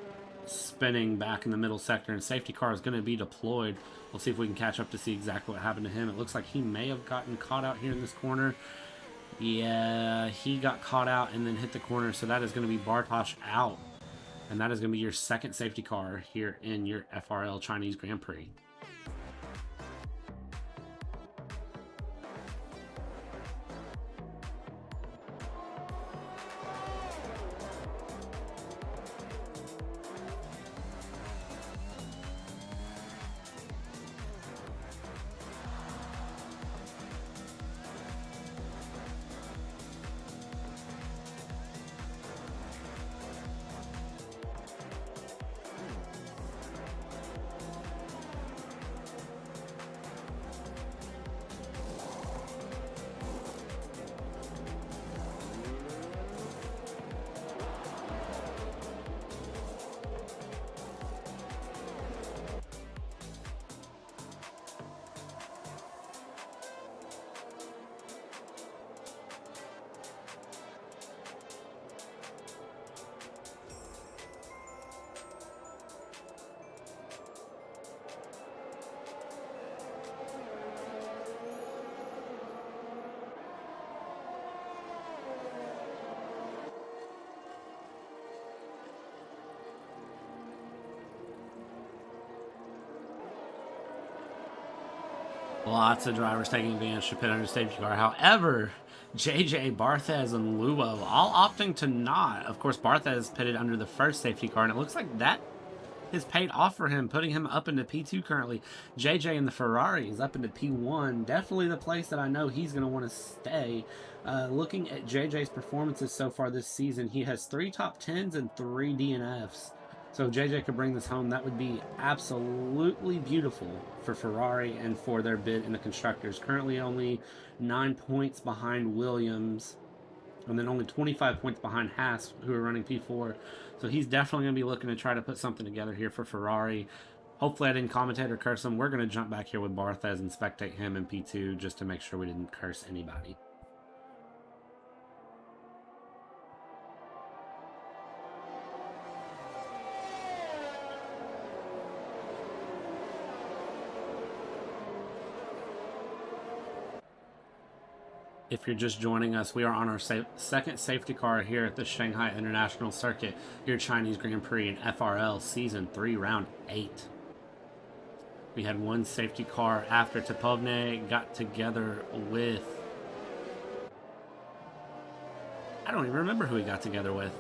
spinning back in the middle sector, and safety car is going to be deployed. We'll see if we can catch up to see exactly what happened to him. It looks like he may have gotten caught out here in this corner. Yeah, he got caught out and then hit the corner, so that is going to be Bartosz out. And that is going to be your second safety car here in your FRL Chinese Grand Prix. Lots of drivers taking advantage to pit under safety car. However, Dżej Dżej, BartheZ, and Luo all opting to not. Of course, BartheZ pitted under the first safety car, and it looks like that has paid off for him, putting him up into P2 currently. Dżej Dżej in the Ferrari is up into P1. Definitely the place that I know he's going to want to stay. Looking at Dżej Dżej's performances so far this season, he has 3 top 10s and 3 DNFs. So if Dżej Dżej could bring this home, that would be absolutely beautiful for Ferrari and for their bid in the Constructors. Currently only 9 points behind Williams, and then only 25 points behind Haas, who are running P4. So he's definitely going to be looking to try to put something together here for Ferrari. Hopefully I didn't commentate or curse him. We're going to jump back here with BartheZ and spectate him in P2 just to make sure we didn't curse anybody. If you're just joining us, we are on our second safety car here at the Shanghai International Circuit, your Chinese Grand Prix in FRL Season 3, Round 8. We had one safety car after typowy got together with... I don't even remember who he got together with.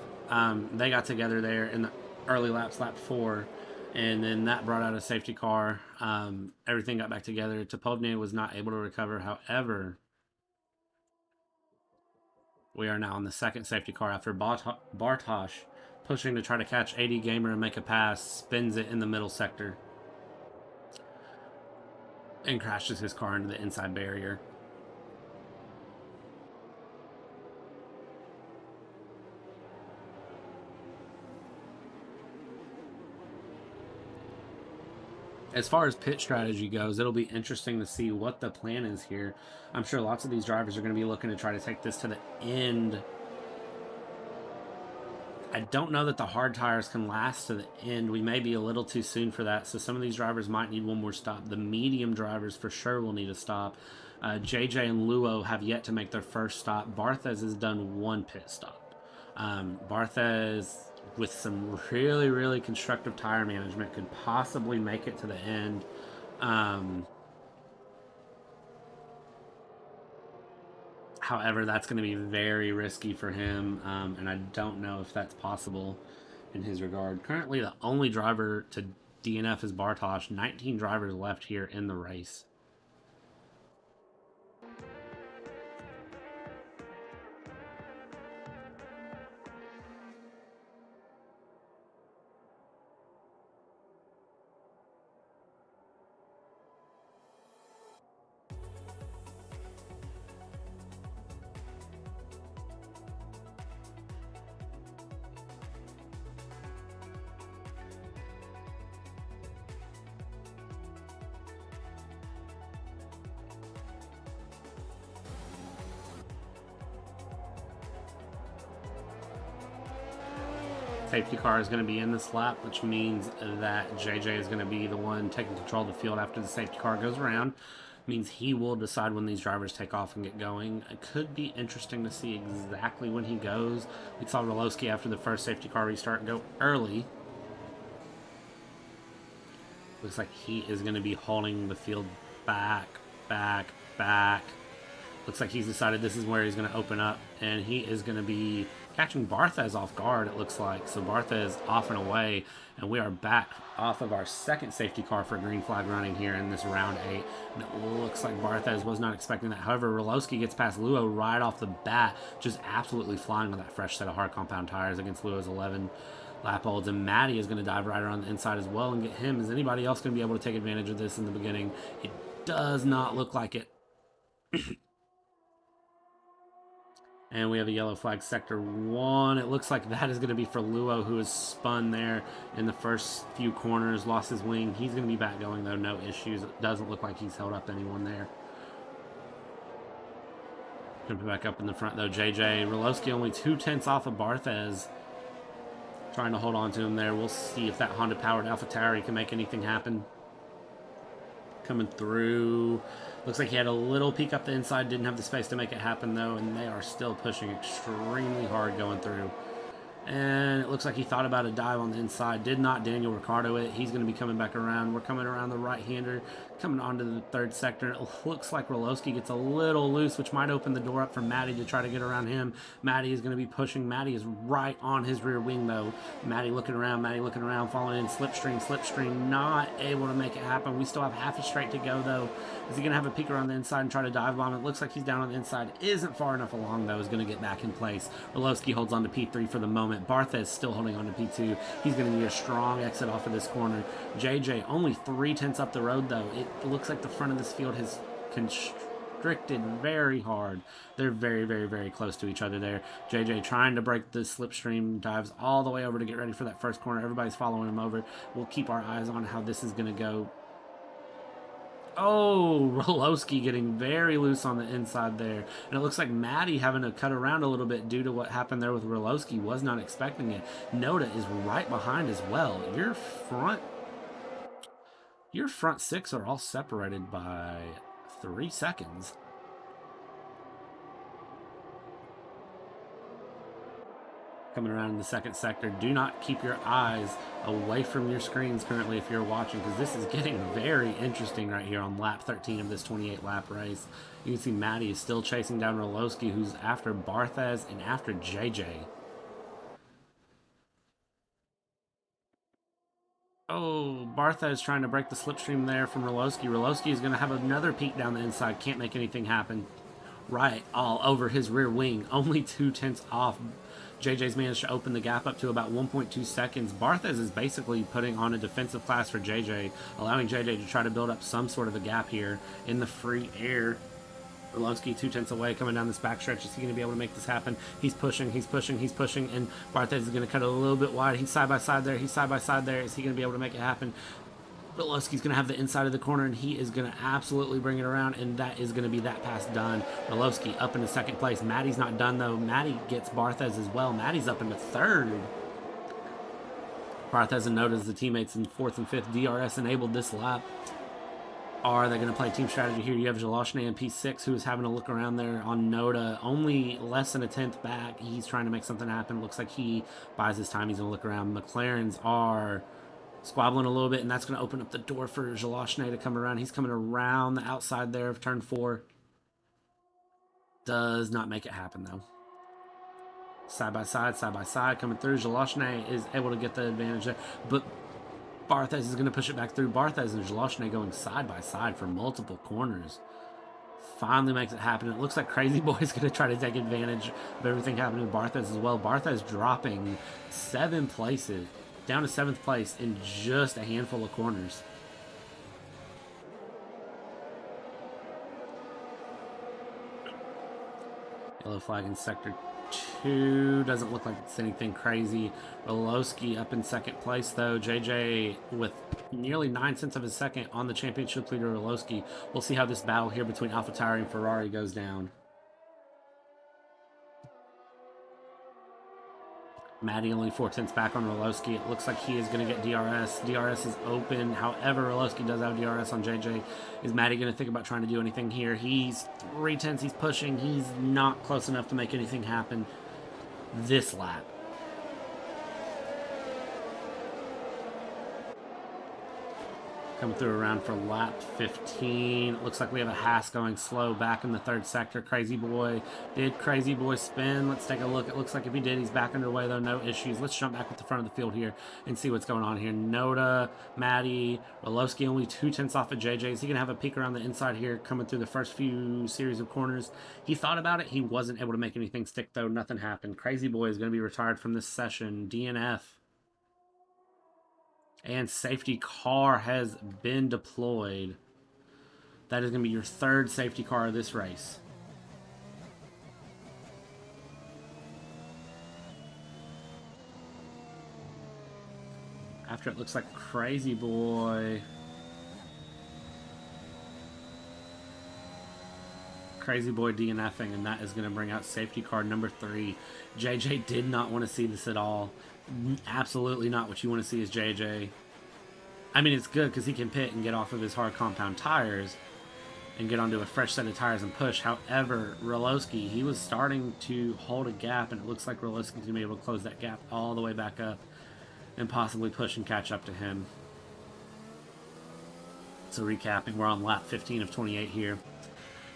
They got together there in the early laps, lap 4, and then that brought out a safety car. Everything got back together. typowy was not able to recover, however... We are now on the second safety car after Bartosz, pushing to try to catch AD Gamer and make a pass, spins it in the middle sector, and crashes his car into the inside barrier. As far as pit strategy goes, it'll be interesting to see what the plan is here. I'm sure lots of these drivers are going to be looking to try to take this to the end. I don't know that the hard tires can last to the end. We may be a little too soon for that, so some of these drivers might need one more stop. The medium drivers for sure will need a stop. Dżej Dżej and Luo have yet to make their first stop. BartheZ has done one pit stop. BartheZ, with some really, really constructive tire management, could possibly make it to the end. However, that's going to be very risky for him, and I don't know if that's possible in his regard. Currently, the only driver to DNF is Bartosz. 19 drivers left here in the race. Safety car is going to be in this lap, which means that Dżej Dżej is going to be the one taking control of the field after the safety car goes around. Means he will decide when these drivers take off and get going. It could be interesting to see exactly when he goes. We saw RoLoSky after the first safety car restart go early. Looks like he is going to be holding the field back. Looks like he's decided this is where he's going to open up, and he is going to be catching BartheZ off guard, it looks like. So BartheZ off and away, and we are back off of our second safety car for green flag running here in this round 8. And it looks like BartheZ was not expecting that. However, RoLoSky gets past Luo right off the bat, just absolutely flying with that fresh set of hard compound tires against Luo's 11 lap olds. And Mattey is going to dive right around the inside as well and get him. Is anybody else going to be able to take advantage of this in the beginning? It does not look like it. And we have a yellow flag, sector 1. It looks like that is going to be for Luo, who is spun there in the first few corners, lost his wing. He's going to be back going, though, no issues. It doesn't look like he's held up anyone there. Jumping back up in the front, though, Dżej Dżej. RoLoSky only 2/10 off of BartheZ. Trying to hold on to him there. We'll see if that Honda-powered AlphaTauri can make anything happen. Coming through. Looks like he had a little peek up the inside. Didn't have the space to make it happen, though. And they are still pushing extremely hard going through. And it looks like he thought about a dive on the inside. Did not Daniel Ricciardo it. He's going to be coming back around. We're coming around the right-hander, coming onto the third sector. It looks like RoLoSky gets a little loose, which might open the door up for Mattey to try to get around him. Mattey is going to be pushing. Mattey is right on his rear wing, though. Mattey looking around, falling in. Slipstream, not able to make it happen. We still have half a straight to go, though. Is he going to have a peek around the inside and try to dive bomb? It looks like he's down on the inside. Isn't far enough along, though. Is going to get back in place. RoLoSky holds on to P3 for the moment. BartheZ still holding on to P2. He's going to need a strong exit off of this corner. Dżej Dżej only 3/10 up the road, though. It looks like the front of this field has constricted very hard. They're very, very, very close to each other there. Dżej Dżej trying to break the slipstream, dives all the way over to get ready for that first corner. Everybody's following him over. We'll keep our eyes on how this is going to go. Oh, RoLoSky getting very loose on the inside there. And it looks like Mattey having to cut around a little bit due to what happened there with RoLoSky. Was not expecting it. Noda is right behind as well. Your front six are all separated by 3 seconds. Coming around in the second sector. Do not keep your eyes away from your screens currently if you're watching, because this is getting very interesting right here on lap 13 of this 28-lap race. You can see Mattey is still chasing down RoLoSky, who's after BartheZ and after Dżej Dżej. Oh, BartheZ trying to break the slipstream there from RoLoSky. RoLoSky is going to have another peek down the inside. Can't make anything happen. Right all over his rear wing. Only 2/10 off. Dżej Dżej's managed to open the gap up to about 1.2 seconds. BartheZ is basically putting on a defensive class for Dżej Dżej, allowing Dżej Dżej to try to build up some sort of a gap here in the free air. RoLoSky 2/10 away coming down this backstretch. Is he going to be able to make this happen? He's pushing, and BartheZ is going to cut a little bit wide. He's side by side there. Is he going to be able to make it happen? RoLoSky's going to have the inside of the corner, and he is going to absolutely bring it around, and that is going to be that pass done. RoLoSky up into second place. Mattey's not done, though. Mattey gets BartheZ as well. Mattey's up into third. BartheZ and Noda as the teammates in fourth and fifth. DRS enabled this lap. Are they going to play team strategy here? You have Żelazny in P6, who is having a look around there on Noda. Only less than a 10th back. He's trying to make something happen. Looks like he buys his time. He's going to look around. McLarens are squabbling a little bit, and that's going to open up the door for Żelazny to come around. He's coming around the outside there of turn 4. Does not make it happen, though. Side by side, coming through. Żelazny is able to get the advantage there, but BartheZ is going to push it back through. BartheZ and Żelazny going side by side for multiple corners. Finally makes it happen. It looks like Crazy Boy is going to try to take advantage of everything happening with BartheZ as well. BartheZ dropping 7 places, down to 7th place in just a handful of corners. Yellow flag in sector 2. Doesn't look like it's anything crazy. RoLoSky up in second place, though. Dżej Dżej with nearly 9/10 of a second on the championship leader, RoLoSky. We'll see how this battle here between AlphaTauri and Ferrari goes down. Mattey only 4/10 back on RoLoSky. It looks like he is going to get DRS. DRS is open. However, RoLoSky does have DRS on Dżej Dżej. Is Mattey going to think about trying to do anything here? He's 3/10. He's pushing. He's not close enough to make anything happen this lap. Coming through around for lap 15. It looks like we have a Haas going slow back in the third sector. Crazy Boy. Did Crazy Boy spin? Let's take a look. It looks like if he did, he's back underway, though. No issues. Let's jump back at the front of the field here and see what's going on here. Noda, Mattey, RoLoSky only 2/10 off of Dżej Dżej. Is he going to have a peek around the inside here coming through the first few series of corners? He thought about it. He wasn't able to make anything stick, though. Nothing happened. Crazy Boy is going to be retired from this session. DNF. And safety car has been deployed. That is going to be your 3rd safety car of this race. After it looks like Crazy Boy. Crazy Boy DNFing, and that is going to bring out safety car number 3. Dżej Dżej did not want to see this at all. Absolutely not what you want to see is Dżej Dżej. I mean, it's good because he can pit and get off of his hard compound tires, and get onto a fresh set of tires and push. However, RoLoSky, he was starting to hold a gap, and it looks like RoLoSky's going to be able to close that gap all the way back up and possibly push and catch up to him. So recapping, we're on lap 15 of 28 here.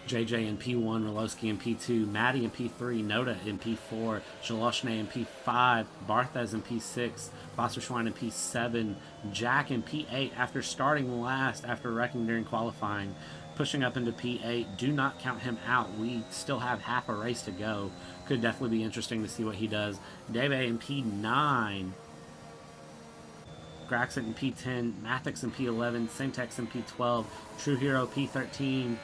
Dżej Dżej in P1, RoLoSky in P2, Mattey in P3, Noda in P4, Żelazny in P5, BartheZ in P6, WasserSchwein in P7, Jack in P8 after starting last after wrecking during qualifying, pushing up into P8. Do not count him out. We still have half a race to go. Could definitely be interesting to see what he does. DEBE in P9, Graxent in P10, Mattey in P11, SenTeX in P12, TrueHERO P13,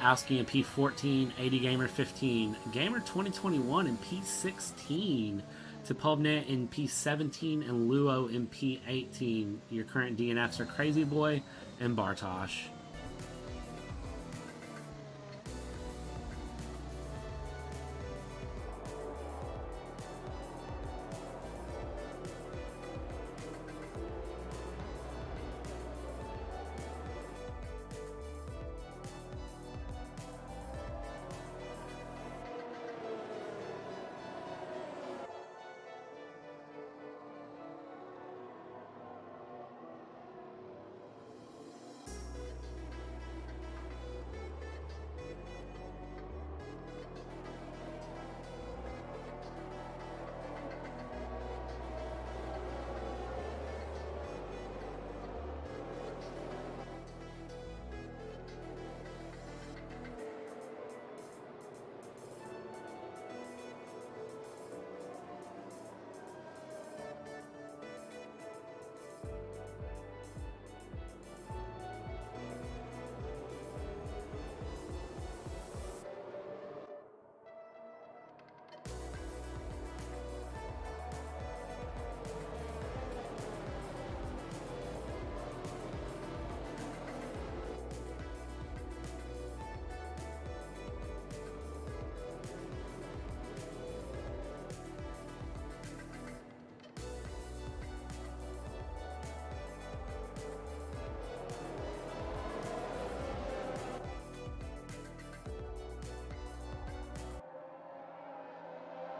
Owski in P14, 80 Gamer 15, Gamer 2021 in P16, typowy in P17, and Luo in P18. Your current DNFs are Crazy Boy and Bartosz.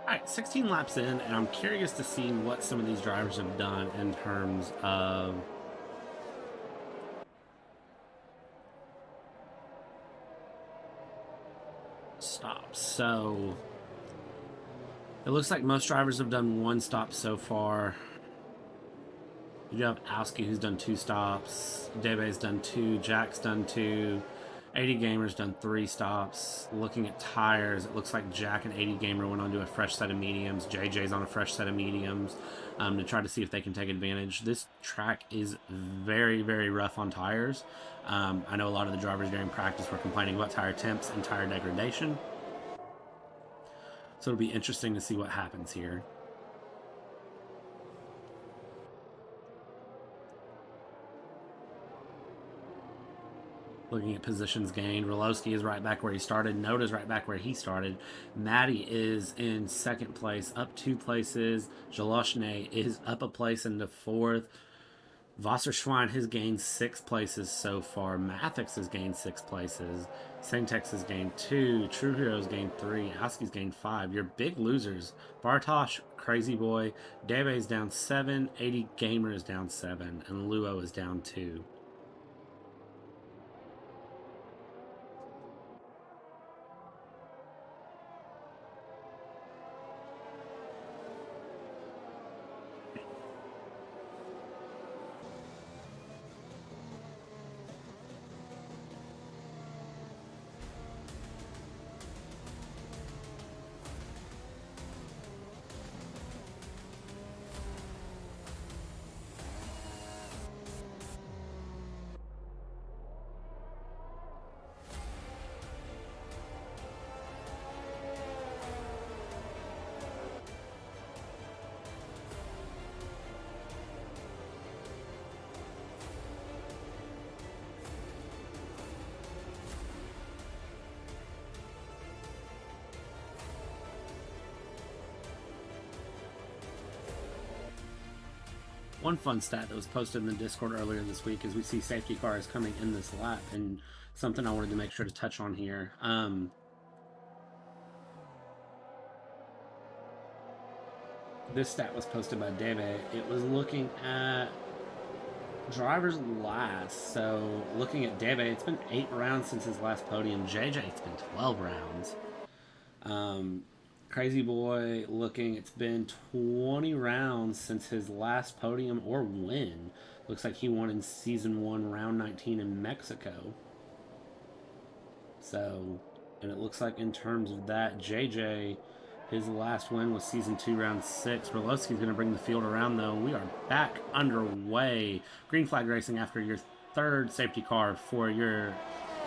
Alright, 16 laps in, and I'm curious to see what some of these drivers have done in terms of stops. So it looks like most drivers have done one stop so far. You have Owski, who's done 2 stops. DEBE's done 2. Jack's done 2. 80 Gamer's done 3 stops. Looking at tires, it looks like Jack and 80 Gamer went onto a fresh set of mediums. Dżej Dżej's on a fresh set of mediums to try to see if they can take advantage. This track is very, very rough on tires. I know a lot of the drivers during practice were complaining about tire temps and tire degradation. So it'll be interesting to see what happens here. Looking at positions gained, RoLoSky is right back where he started. Noda's right back where he started. Mattey is in 2nd place, up 2 places. Żelazny is up a place into 4th. WasserSchwein has gained 6 places so far. Mattey has gained 6 places. SenTeX has gained 2. TrueHERO's gained 3. Owski's gained 5. Your big losers: Bartosz, Crazy Boy, DEBE's down 7, 80 Gamer is down 7, and Luo is down 2. One fun stat that was posted in the Discord earlier this week is we see safety cars coming in this lap, and something I wanted to make sure to touch on here. This stat was posted by DEBE. It was looking at drivers last. So looking at DEBE, it's been 8 rounds since his last podium. Dżej Dżej, it's been 12 rounds. Crazy Boy looking, it's been 20 rounds since his last podium or win. Looks like he won in Season 1, Round 19 in Mexico. So, and it looks like in terms of that, Dżej Dżej, his last win was Season 2, Round 6. RoLoSky's going to bring the field around, though. We are back underway. Green flag racing after your 3rd safety car for your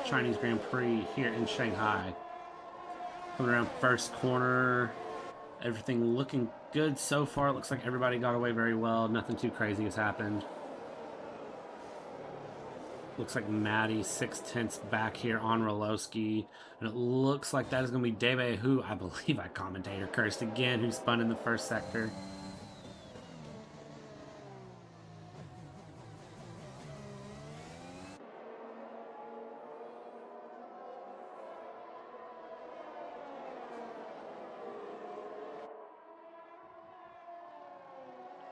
Chinese Grand Prix here in Shanghai. Coming around first corner. Everything looking good so far. It looks like everybody got away very well. Nothing too crazy has happened. Looks like Mattey 6/10 back here on RoLoSky. And it looks like that is going to be DEBE, who I believe I commentator cursed again, who spun in the first sector.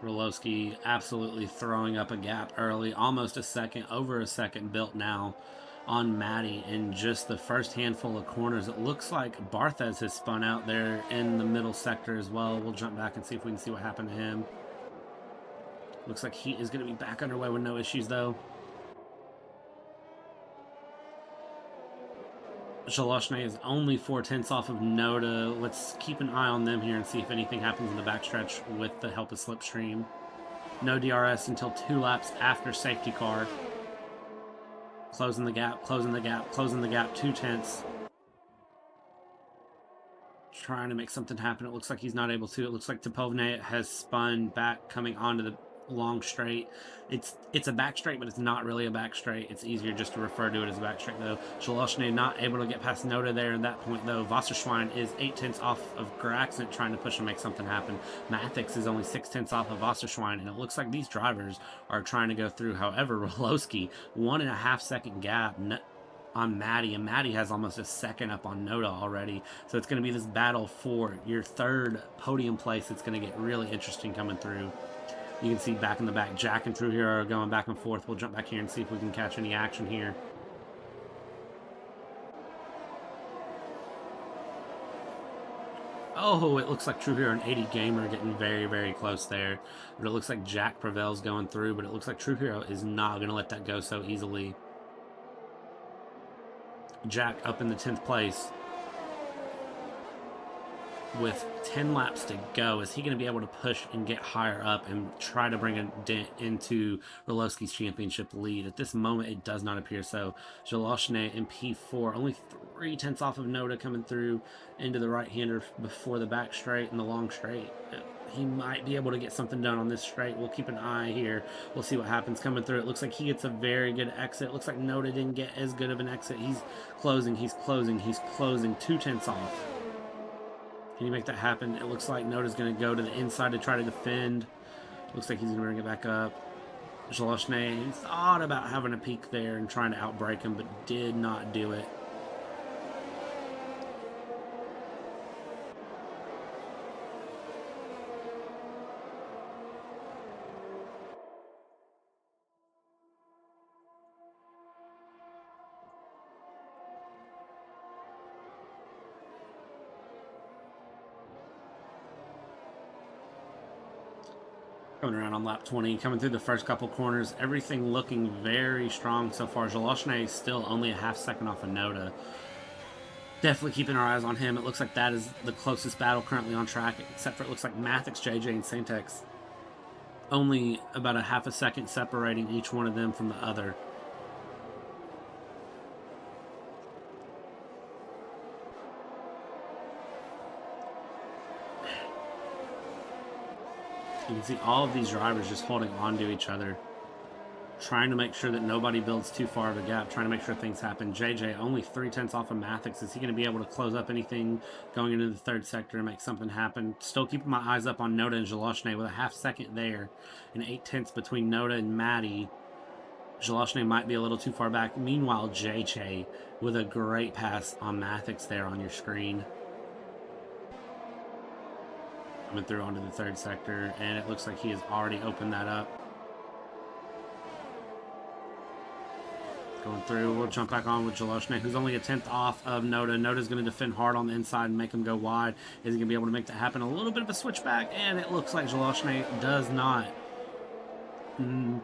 RoLoSky absolutely throwing up a gap early, almost a second, over a second built now on Mattey in just the first handful of corners. It looks like BartheZ has spun out there in the middle sector as well. We'll jump back and see if we can see what happened to him. Looks like he is going to be back underway with no issues though. Żelazny is only 4/10 off of Noda. Let's keep an eye on them here and see if anything happens in the backstretch with the help of Slipstream. No DRS until 2 laps after safety car. Closing the gap, closing the gap, closing the gap, 2/10. Trying to make something happen. It looks like he's not able to. It looks like typowy has spun back, coming onto the long straight. It's a back straight, but it's not really a back straight. It's easier just to refer to it as a back straight though. Żelazny not able to get past Noda there at that point though. WasserSchwein is 8/10 off of Graxent, trying to push and make something happen. Mattey is only 6/10 off of WasserSchwein, and it looks like these drivers are trying to go through. However, RoLoSky 1.5 second gap on Mattey, and Mattey has almost a second up on Noda already. So it's going to be this battle for your 3rd podium place. It's going to get really interesting coming through. You can see back in the back, Jack and TrueHERO are going back and forth. We'll jump back here and see if we can catch any action here. Oh, it looks like TrueHERO and 80 Gamer getting very, very close there. But it looks like Jack prevails going through, but it looks like TrueHERO is not going to let that go so easily. Jack up in the 10th place with 10 laps to go. Is he going to be able to push and get higher up and try to bring a dent into RoLoSky's championship lead? At this moment, it does not appear so. Żelazny in P4, only 3/10 off of Noda coming through into the right-hander before the back straight and the long straight. He might be able to get something done on this straight. We'll keep an eye here. We'll see what happens coming through. It looks like he gets a very good exit. It looks like Noda didn't get as good of an exit. He's closing, he's closing, he's closing. 2/10 off. Can you make that happen? It looks like Noda's going to go to the inside to try to defend. Looks like he's going to bring it back up. Żelazny thought about having a peek there and trying to outbreak him, but did not do it. Coming around on lap 20, coming through the first couple corners, everything looking very strong so far. Żelazny is still only a half second off of Noda. Definitely keeping our eyes on him. It looks like that is the closest battle currently on track, except for it looks like Mattey, Dżej Dżej, and SenTeX. Only about a half a second separating each one of them from the other. You can see all of these drivers just holding on to each other, trying to make sure that nobody builds too far of a gap, trying to make sure things happen. Dżej Dżej only 3/10 off of Mattey. Is he going to be able to close up anything going into the third sector and make something happen? Still keeping my eyes up on Noda and Żelazny with a half second there and 8/10 between Noda and Mattey. Żelazny might be a little too far back. Meanwhile, Dżej Dżej with a great pass on Mattey there on your screen. Coming through onto the third sector, and it looks like he has already opened that up. Going through, we'll jump back on with Żelazny, who's only a 10th off of Noda. Noda's going to defend hard on the inside and make him go wide. Is he going to be able to make that happen? A little bit of a switchback, and it looks like Żelazny does not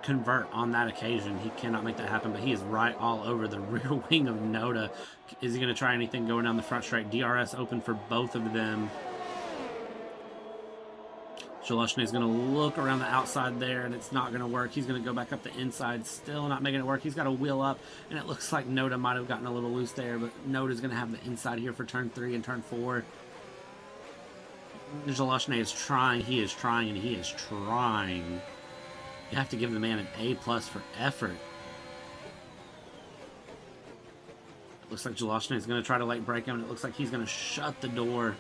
convert on that occasion. He cannot make that happen, but he is right all over the rear wing of Noda. Is he going to try anything going down the front straight? DRS open for both of them. Żelazny is going to look around the outside there, and it's not going to work. He's going to go back up the inside, still not making it work. He's got a wheel up, and it looks like Noda might have gotten a little loose there, but Noda's going to have the inside here for turn 3 and turn 4. Żelazny is trying. He is trying, and he is trying. You have to give the man an A+ for effort. It looks like Żelazny is going to try to late break him, and it looks like he's going to shut the door.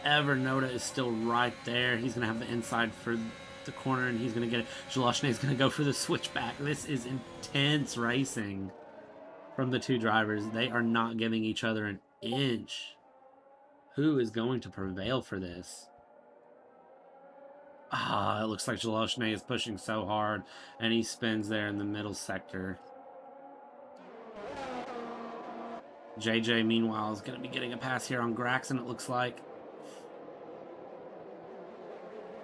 However, Noda is still right there. He's going to have the inside for the corner, and he's going to get it. Żelazny is going to go for the switchback. This is intense racing from the two drivers. They are not giving each other an inch. Who is going to prevail for this? It looks like Żelazny is pushing so hard, and he spins there in the middle sector. Dżej Dżej, meanwhile, is going to be getting a pass here on Graxent, it looks like.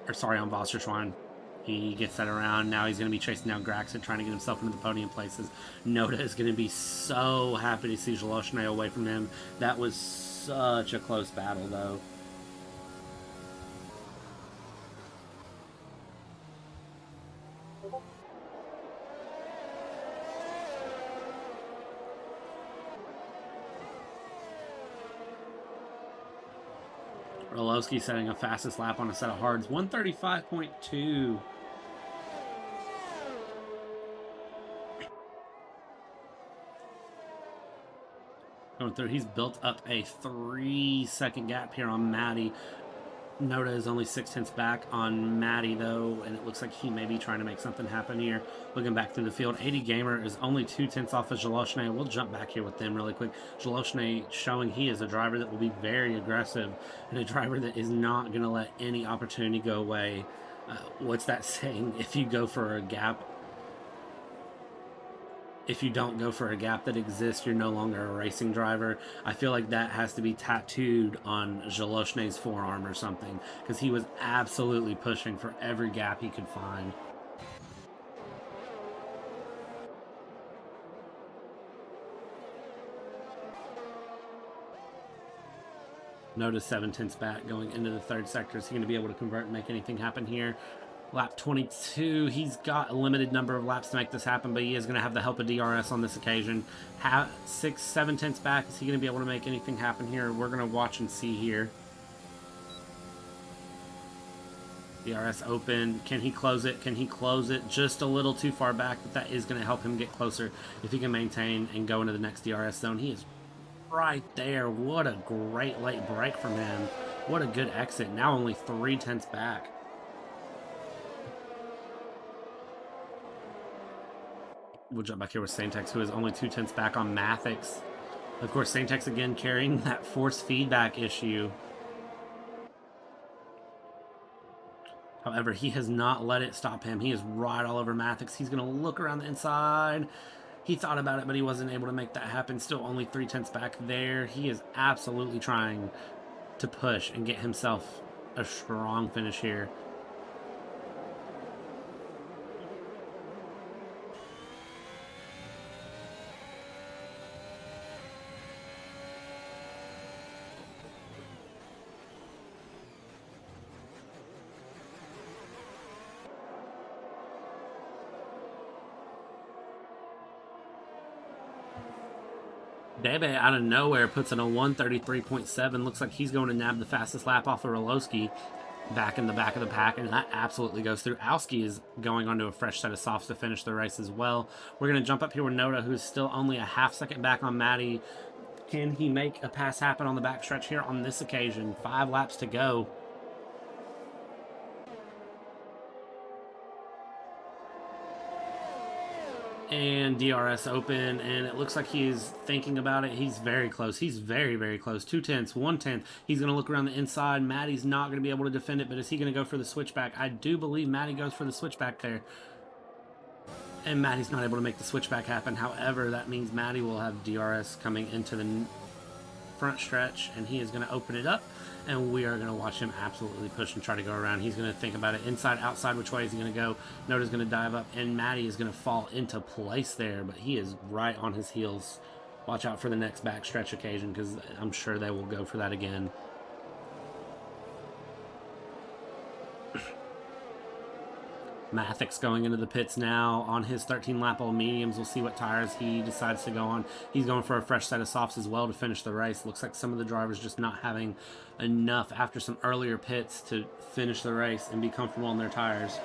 Or sorry, on WasserSchwein. He gets that around. Now he's going to be chasing down Graxent, trying to get himself into the podium places. Noda is going to be so happy to see Żelazny away from him. That was such a close battle, though. RoLoSky setting a fastest lap on a set of hards, 135.2. Going through, he's built up a 3-second gap here on Mattey. Noda is only 6/10 back on Mattey, though, and it looks like he may be trying to make something happen here. Looking back through the field, 80 Gamer is only 2/10 off of Żelazny. We'll jump back here with them really quick. Żelazny showing he is a driver that will be very aggressive and a driver that is not going to let any opportunity go away. What's that saying? If you go for a gap, if you don't go for a gap that exists, you're no longer a racing driver. I feel like that has to be tattooed on Żelazny's forearm or something, because he was absolutely pushing for every gap he could find. Notice 7/10 back going into the third sector. Is he going to be able to convert and make anything happen here? Lap 22, he's got a limited number of laps to make this happen, but he is going to have the help of DRS on this occasion. 7/10 back, is he going to be able to make anything happen here? We're going to watch and see here. DRS open, can he close it? Can he close it? Just a little too far back, but that is going to help him get closer if he can maintain and go into the next DRS zone. He is right there. What a great late break from him. What a good exit. Now only 3/10 back. We'll jump back here with SenTeX, who is only 2/10 back on Mattey. Of course, SenTeX again carrying that force feedback issue. However, he has not let it stop him. He is right all over Mattey. He's going to look around the inside. He thought about it, but he wasn't able to make that happen. Still only 3/10 back there. He is absolutely trying to push and get himself a strong finish here. DEBE out of nowhere puts in a 133.7. Looks like he's going to nab the fastest lap off of RoLoSky. back in the back of the pack, and that absolutely goes through. Owski is going onto a fresh set of softs to finish the race as well. We're going to jump up here with Noda, who's still only a half second back on Mattey. Can he make a pass happen on the backstretch here on this occasion? 5 laps to go. And DRS open, and it looks like he's thinking about it. He's very close. He's very, very close. 2/10, 1/10. He's going to look around the inside. Mattey's not going to be able to defend it, but is he going to go for the switchback? I do believe Mattey goes for the switchback there. And Mattey's not able to make the switchback happen. However, that means Mattey will have DRS coming into the front stretch, and he is going to open it up, and we are going to watch him absolutely push and try to go around. He's going to think about it inside, outside, which way is he going to go. Noda's going to dive up, and Mattey is going to fall into place there, but he is right on his heels. Watch out for the next backstretch occasion, because I'm sure they will go for that again. Mattey's going into the pits now on his 13-lap old mediums. We'll see what tires he decides to go on. He's going for a fresh set of softs as well to finish the race. Looks like some of the drivers just not having enough after some earlier pits to finish the race and be comfortable on their tires.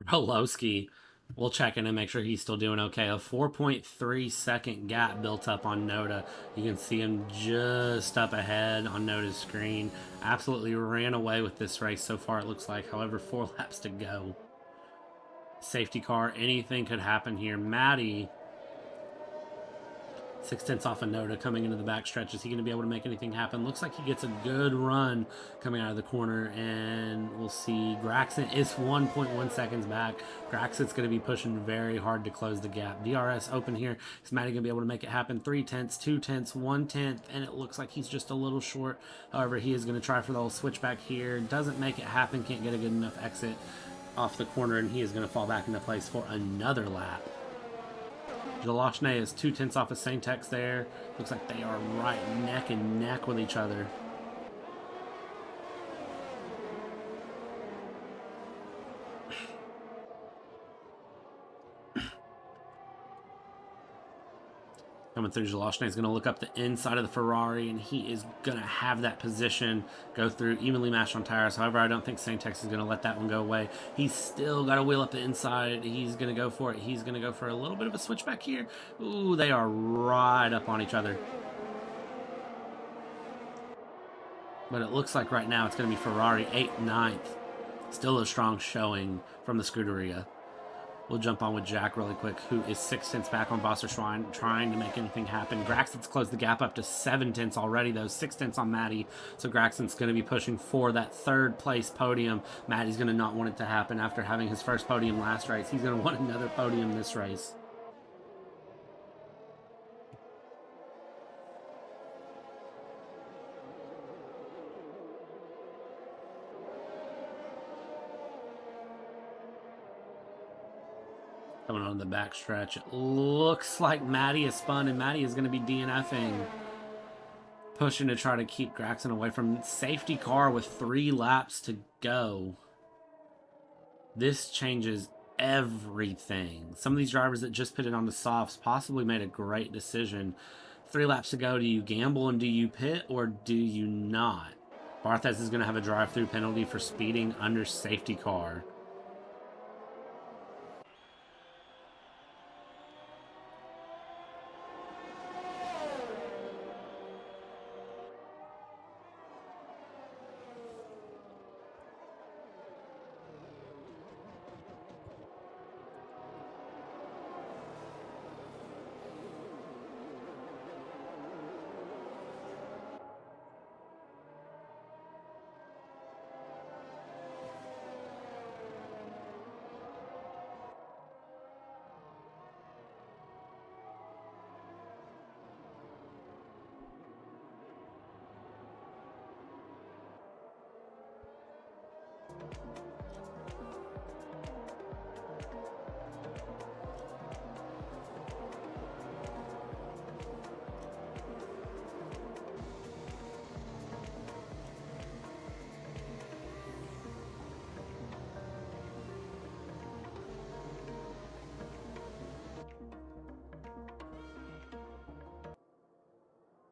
RoLoSky, we'll check in and make sure he's still doing okay. A 4.3 second gap built up on Noda. You can see him just up ahead on Noda's screen. Absolutely ran away with this race so far, it looks like. However, 4 laps to go. Safety car, anything could happen here. Mattey, 6/10 off of Noda coming into the backstretch. Is he going to be able to make anything happen? Looks like he gets a good run coming out of the corner, and we'll see. Graxent is 1.1 seconds back. Graxent's going to be pushing very hard to close the gap. DRS open here. Is Mattey going to be able to make it happen? 3/10, 2/10, 1/10, and it looks like he's just a little short. However, he is going to try for the whole switchback here. Doesn't make it happen. Can't get a good enough exit off the corner, and he is going to fall back into place for another lap. Żelazny is 2/10 off of SenTeX there. Looks like they are right neck and neck with each other. Coming through, Żelazny is going to look up the inside of the Ferrari, and he is going to have that position go through, evenly matched on tires. However, I don't think SenTeX is going to let that one go away. He's still got to wheel up the inside. He's going to go for it. He's going to go for a little bit of a switchback here. Ooh, they are right up on each other. But it looks like right now it's going to be Ferrari 8th, 9th. Still a strong showing from the Scuderia. We'll jump on with Jack really quick, who is 6/10 back on WasserSchwein, trying to make anything happen. Graxent's closed the gap up to 7/10 already, though. 6/10 on Mattey, so Graxent's going to be pushing for that 3rd place podium. Mattey's going to not want it to happen after having his first podium last race. He's going to want another podium this race. Coming on the backstretch, it looks like Mattey is spun, and Mattey is going to be DNFing. Pushing to try to keep Graxent away from safety car with 3 laps to go. This changes everything. Some of these drivers that just pitted on the softs possibly made a great decision. 3 laps to go. Do you gamble and do you pit, or do you not? BartheZ is going to have a drive-through penalty for speeding under safety car.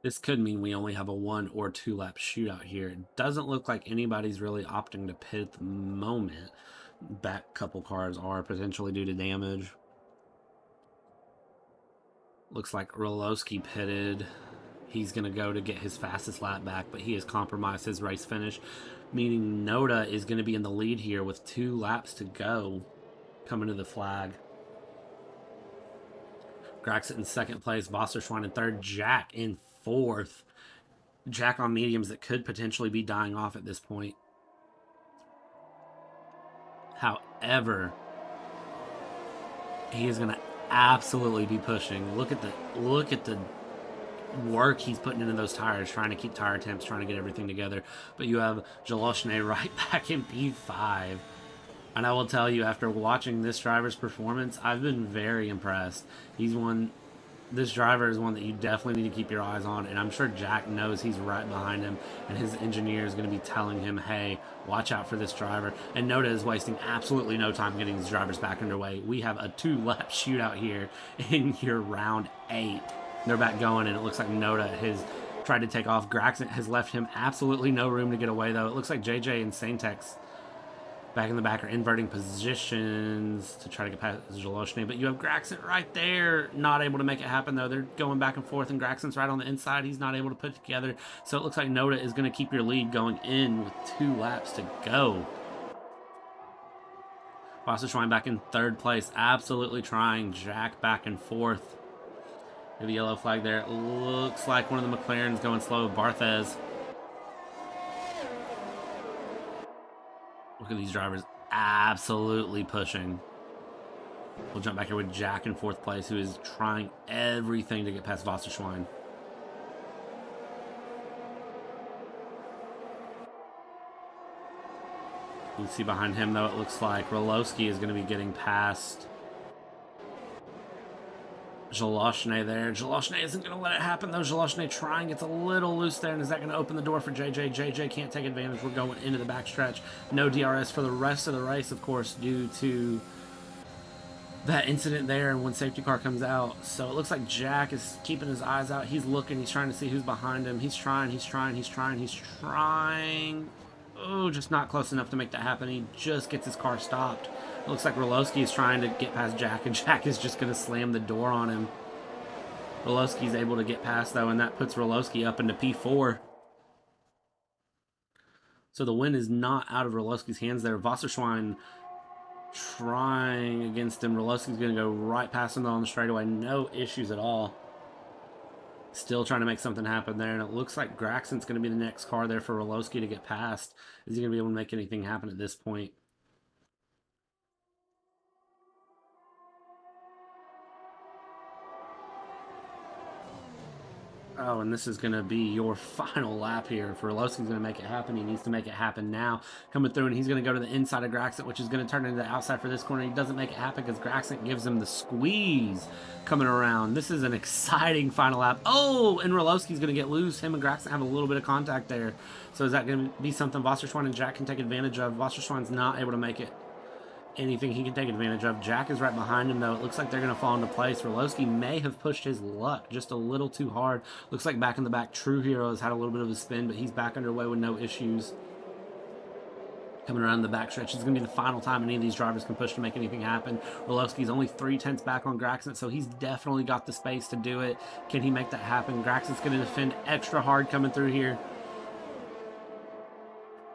This could mean we only have a 1 or 2 lap shootout here. It doesn't look like anybody's really opting to pit at the moment. Back couple cars are potentially due to damage. Looks like RoLoSky pitted. He's going to go to get his fastest lap back, but he has compromised his race finish, meaning Noda is going to be in the lead here with 2 laps to go coming to the flag. Graxent in second place, WasserSchwein in third, Jack in fourth. Jack on mediums that could potentially be dying off at this point. However, he is going to absolutely be pushing. Look at the work he's putting into those tires, trying to keep tire temps, trying to get everything together. But you have Żelazny right back in P5. And I will tell you, after watching this driver's performance, I've been very impressed. This driver is one that you definitely need to keep your eyes on, and I'm sure Jack knows he's right behind him, and his engineer is going to be telling him, hey, watch out for this driver. And Noda is wasting absolutely no time getting these drivers back underway. We have a 2-lap shootout here in your round 8. They're back going, and it looks like Noda has tried to take off. Graxent has left him absolutely no room to get away, though. It looks like Dżej Dżej and SenTeX back in the back are inverting positions to try to get past Żelazny, but you have Graxent right there, not able to make it happen, though. They're going back and forth, and Graxent's right on the inside. He's not able to put it together, so it looks like Noda is going to keep your lead going in with 2 laps to go. WasserSchwein back in third place, absolutely trying. Jack back and forth. We have a yellow flag there. It looks like one of the McLarens going slow. BartheZ. Look at these drivers absolutely pushing. We'll jump back here with Jack in fourth place, who is trying everything to get past WasserSchwein. You can see behind him, though, it looks like RoLoSky is going to be getting past Żelazny there. Żelazny isn't going to let it happen, though. Żelazny trying. It's a little loose there, and is that going to open the door for Dżej Dżej? Dżej Dżej can't take advantage. We're going into the backstretch. No DRS for the rest of the race, of course, due to that incident there and when safety car comes out. So it looks like Jack is keeping his eyes out. He's looking. He's trying to see who's behind him. He's trying. Oh, just not close enough to make that happen. He just gets his car stopped. It looks like RoLoSky is trying to get past Jack, and Jack is just going to slam the door on him. RoLoSky is able to get past, though, and that puts RoLoSky up into P4. So the win is not out of RoLoSky's hands there. WasserSchwein trying against him. RoLoSky's going to go right past him, though, on the straightaway. No issues at all. Still trying to make something happen there, and it looks like Graxent's going to be the next car there for RoLoSky to get past. Is he going to be able to make anything happen at this point? Oh, and this is going to be your final lap here. If RoLoSky's going to make it happen, he needs to make it happen now. Coming through, and he's going to go to the inside of Graxent, which is going to turn into the outside for this corner. He doesn't make it happen because Graxent gives him the squeeze coming around. This is an exciting final lap. Oh, and RoLoSky's going to get loose. Him and Graxent have a little bit of contact there. So is that going to be something WasserSchwein and Jack can take advantage of? WasserSchwein's not able to make it anything he can take advantage of. Jack is right behind him, though. It looks like they're going to fall into place. RoLoSky may have pushed his luck just a little too hard. Looks like back in the back, TrueHERO has had a little bit of a spin, but he's back underway with no issues. Coming around the backstretch, it's going to be the final time any of these drivers can push to make anything happen. RoLoSky's only 3/10 back on Graxent, so he's definitely got the space to do it. Can he make that happen? Graxent's going to defend extra hard coming through here.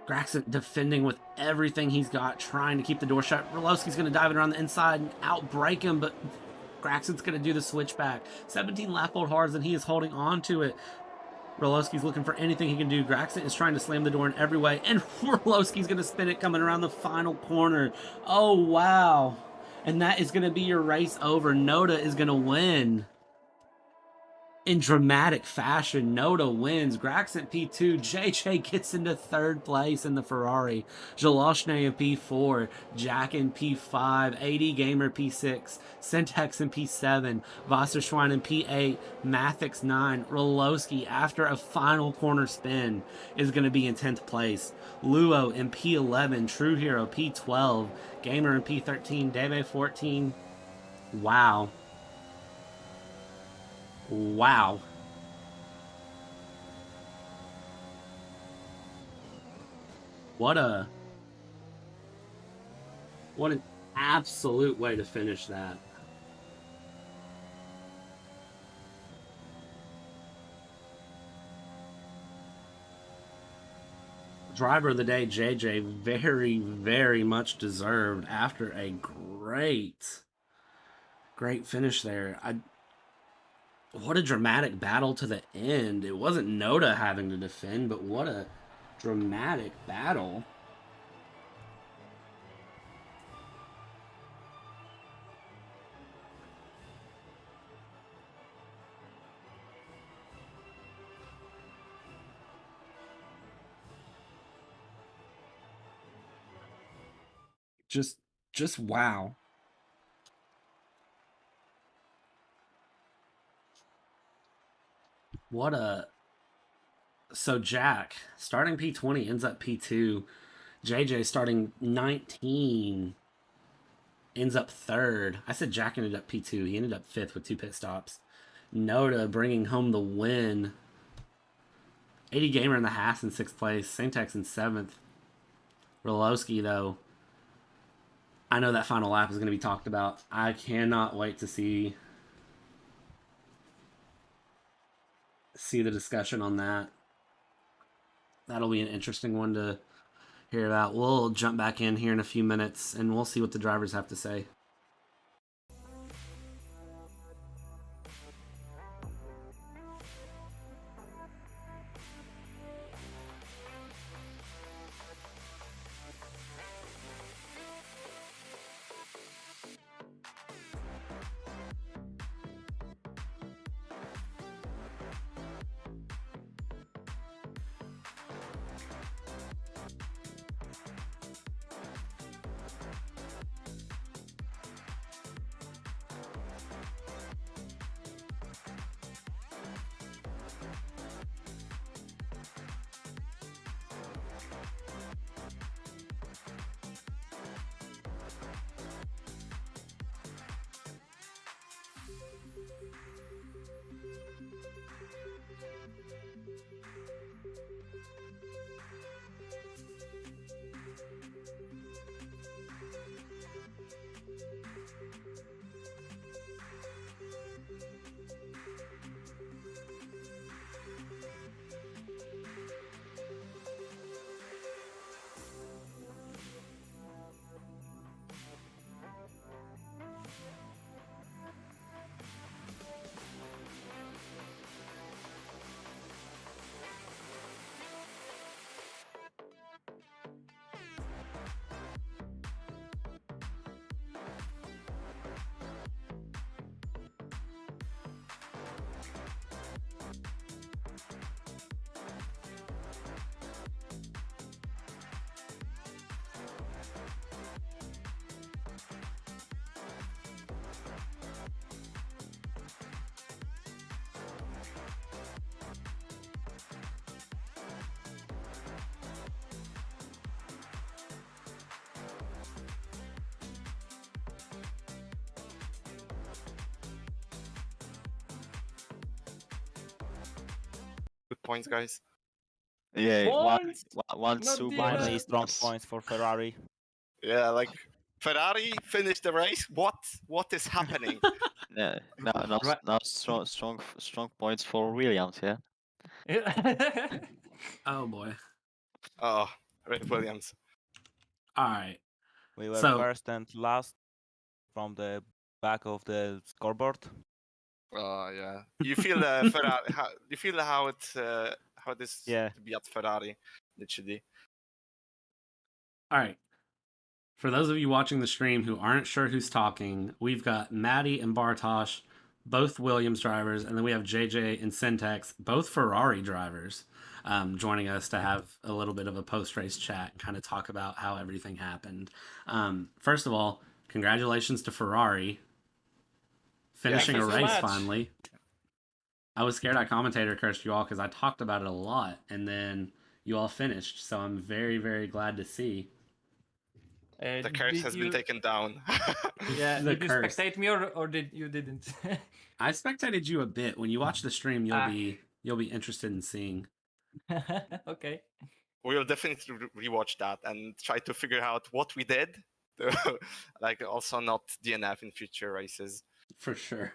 Graxent defending with everything he's got, trying to keep the door shut. RoLoSky's going to dive it around the inside and outbrake him, but Graxent's going to do the switchback. 17 lap hold hards, and he is holding on to it. RoLoSky's looking for anything he can do. Graxent is trying to slam the door in every way, and RoLoSky's going to spin it coming around the final corner. Oh, wow. And that is going to be your race over. Noda is going to win. In dramatic fashion, Noda wins. Graxent P2. Dżej Dżej gets into third place in the Ferrari. Żelazny in P4. Jack in P5. AD Gamer P6. SenTeX in P7. WasserSchwein in P8. Mattey 9. RoLoSky, after a final corner spin, is going to be in 10th place. Luo in P11. TrueHERO P12. Gamer in P13. DEBE 14. Wow. Wow. What an absolute way to finish that. Driver of the day, Dżej Dżej, very, very much deserved after a great finish there. What a dramatic battle to the end. It wasn't Noda having to defend, but what a dramatic battle. Just wow. What a... So Jack, starting P20, ends up P2. Dżej Dżej starting 19, ends up 3rd. I said Jack ended up P2. He ended up 5th with 2 pit stops. Noda bringing home the win. 80 Gamer in the Haas in 6th place. SenTeX in 7th. RoLoSky, though, I know that final lap is going to be talked about. I cannot wait to see the discussion on that. That'll be an interesting one to hear about. We'll jump back in here in a few minutes, and we'll see what the drivers have to say. Good points, guys. Yeah, Points? one Not super. the Finally, strong points for Ferrari. Yeah, like Ferrari finished the race. What is happening? Yeah, now Right. strong points for Williams. Yeah. Oh boy. Oh, Rick Williams. All right. We were So- first and last from the back of the scoreboard. Oh yeah. You feel Ferrari? You feel how it is Yeah. to be at Ferrari, literally. All right. For those of you watching the stream who aren't sure who's talking, we've got Mattey and Bartosz, both Williams drivers, and then we have Dżej Dżej and SenTeX, both Ferrari drivers, joining us to have a little bit of a post-race chat and kind of talk about how everything happened. First of all, congratulations to Ferrari finishing a thanks so race much. finally. I was scared I commentator cursed you all because I talked about it a lot, and then you all finished. So I'm very, very glad to see. The curse has been taken down. Yeah, The did you curse. spectate me or you didn't? I spectated you a bit. When you watch the stream, you'll be interested in seeing. Okay. we'll definitely rewatch that and try to figure out what we did to like also not DNF in future races. For sure.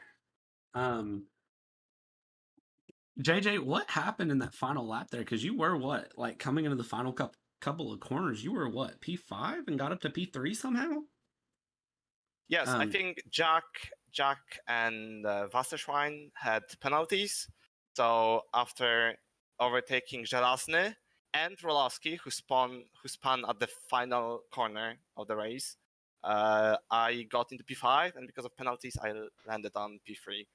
JJ, what happened in that final lap there? Because you were what, like coming into the final couple of corners, you were what, P5 and got up to P3 somehow? Yes, I think Jack and WasserSchwein had penalties. So after overtaking Żelazny and RoLoSky, who spun at the final corner of the race, I got into P5, and because of penalties, I landed on P3.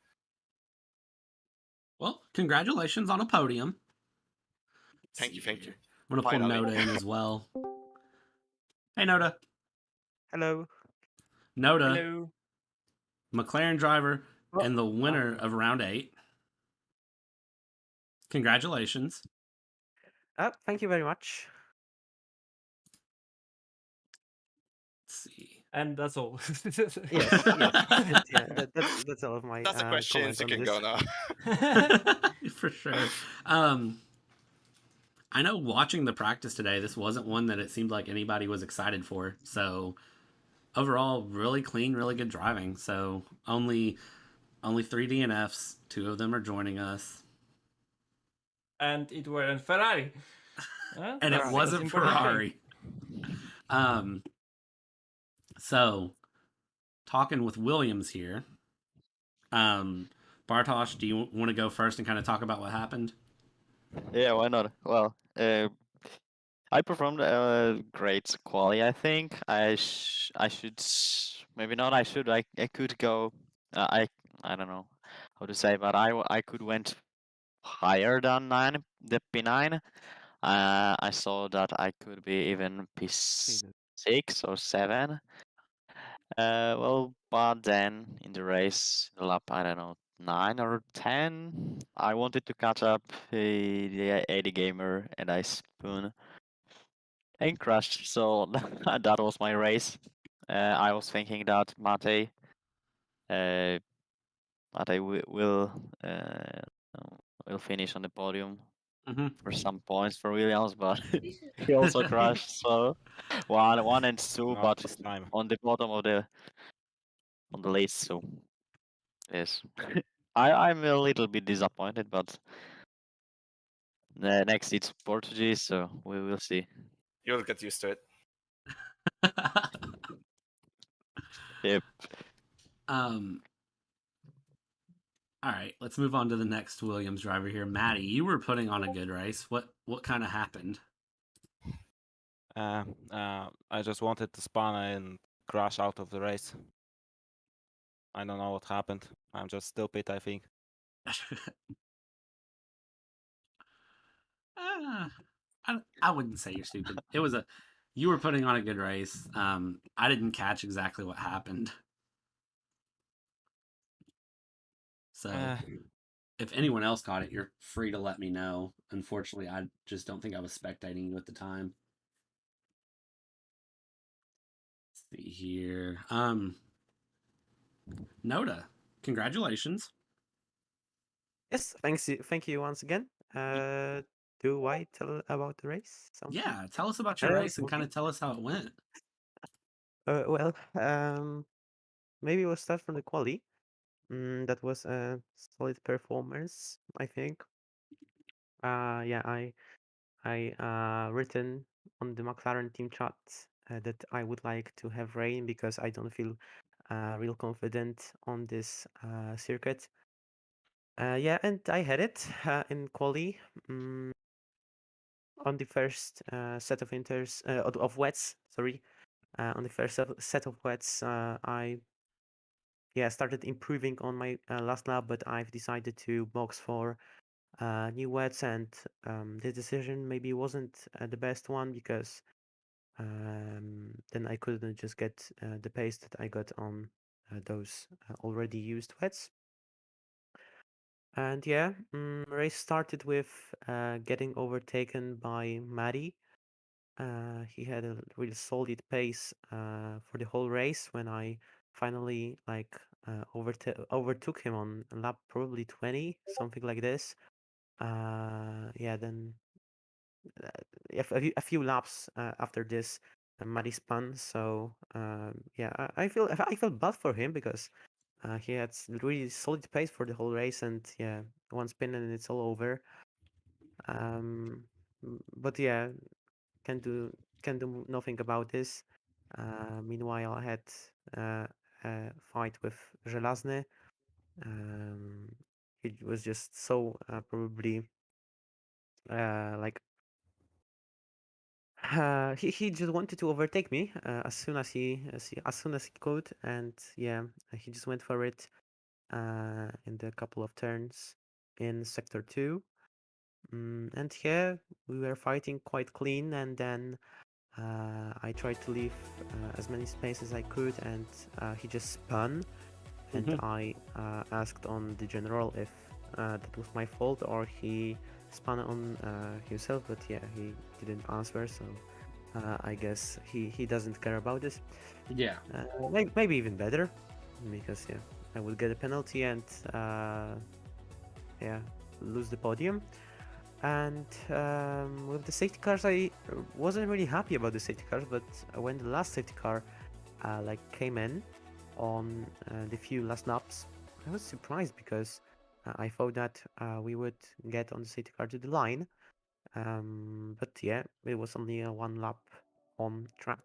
Well, congratulations on a podium. Thank you. I'm gonna pull Noda in as well. Hey, Noda. Hello. Noda, Hello. McLaren driver and the winner of round 8. Congratulations. Thank you very much. Let's see. And that's all. Yes. Yeah, that's all of my. That's the questions. You can go now. For sure. I know watching the practice today, this wasn't one that it seemed like anybody was excited for. So overall, really clean, really good driving. So only 3 DNFs. 2 of them are joining us. And it weren't Ferrari. And it wasn't Ferrari. So talking with Williams here. Bartosz, do you want to go first and kind of talk about what happened? Yeah, why not? Well, I performed great quali. I think I should maybe not. I should. I could go. I don't know how to say, but I could went higher than the P9. I saw that I could be even P6 or 7. Well, but then in the race, the lap, I don't know, 9 or 10, I wanted to catch up the 80 gamer, and I spun and crashed. So that was my race. I was thinking that Mattey will finish on the podium for some points for Williams, but he also crashed. So 1 and 2, Not but this time. on the bottom of the list. So yes, I'm a little bit disappointed, but next it's Portuguese, so we will see. You'll get used to it. Yep. All right, let's move on to the next Williams driver here. Mattey, you were putting on a good race. What kind of happened? I just wanted to spawn and crash out of the race. I don't know what happened. I'm just stupid, I think. I wouldn't say you're stupid. You were putting on a good race. I didn't catch exactly what happened. So if anyone else caught it, you're free to let me know. Unfortunately, I just don't think I was spectating you at the time. Let's see here. Noda, congratulations. Yes, thank you once again. Do I tell about the race? Something? Yeah, tell us about your race and kind of tell us how it went. Well, maybe we'll start from the quali. That was a solid performance, I think. Yeah, I written on the McLaren team chat that I would like to have rain because I don't feel real confident on this circuit. Yeah, and I had it in quali on the first set of of wets. Sorry, on the first set of wets, I started improving on my last lap, but I've decided to box for new wets, and the decision maybe wasn't the best one because then I couldn't just get the pace that I got on those already used wets. And yeah, race started with getting overtaken by Mattey. He had a really solid pace for the whole race when I finally overtook him on lap probably 20, something like this. Yeah, then a few laps after this, Mattey spun. So yeah, I feel bad for him because he had really solid pace for the whole race, and yeah, one spin and it's all over. But yeah, can do nothing about this. Meanwhile, I had a fight with Żelazny. It was just so probably like he just wanted to overtake me as soon as he could, and yeah, he just went for it in the couple of turns in sector 2. And yeah, we were fighting quite clean, and then I tried to leave as many space as I could, and he just spun, and I asked on the general if that was my fault or he spun on himself, but yeah, he didn't answer, so I guess he doesn't care about this. Yeah. Maybe even better, because yeah, I would get a penalty and yeah, lose the podium. And with the safety cars, I wasn't really happy about the safety cars, but when the last safety car like came in on the few last laps, I was surprised because I thought that we would get on the safety car to the line. But yeah, it was only a 1 lap on track.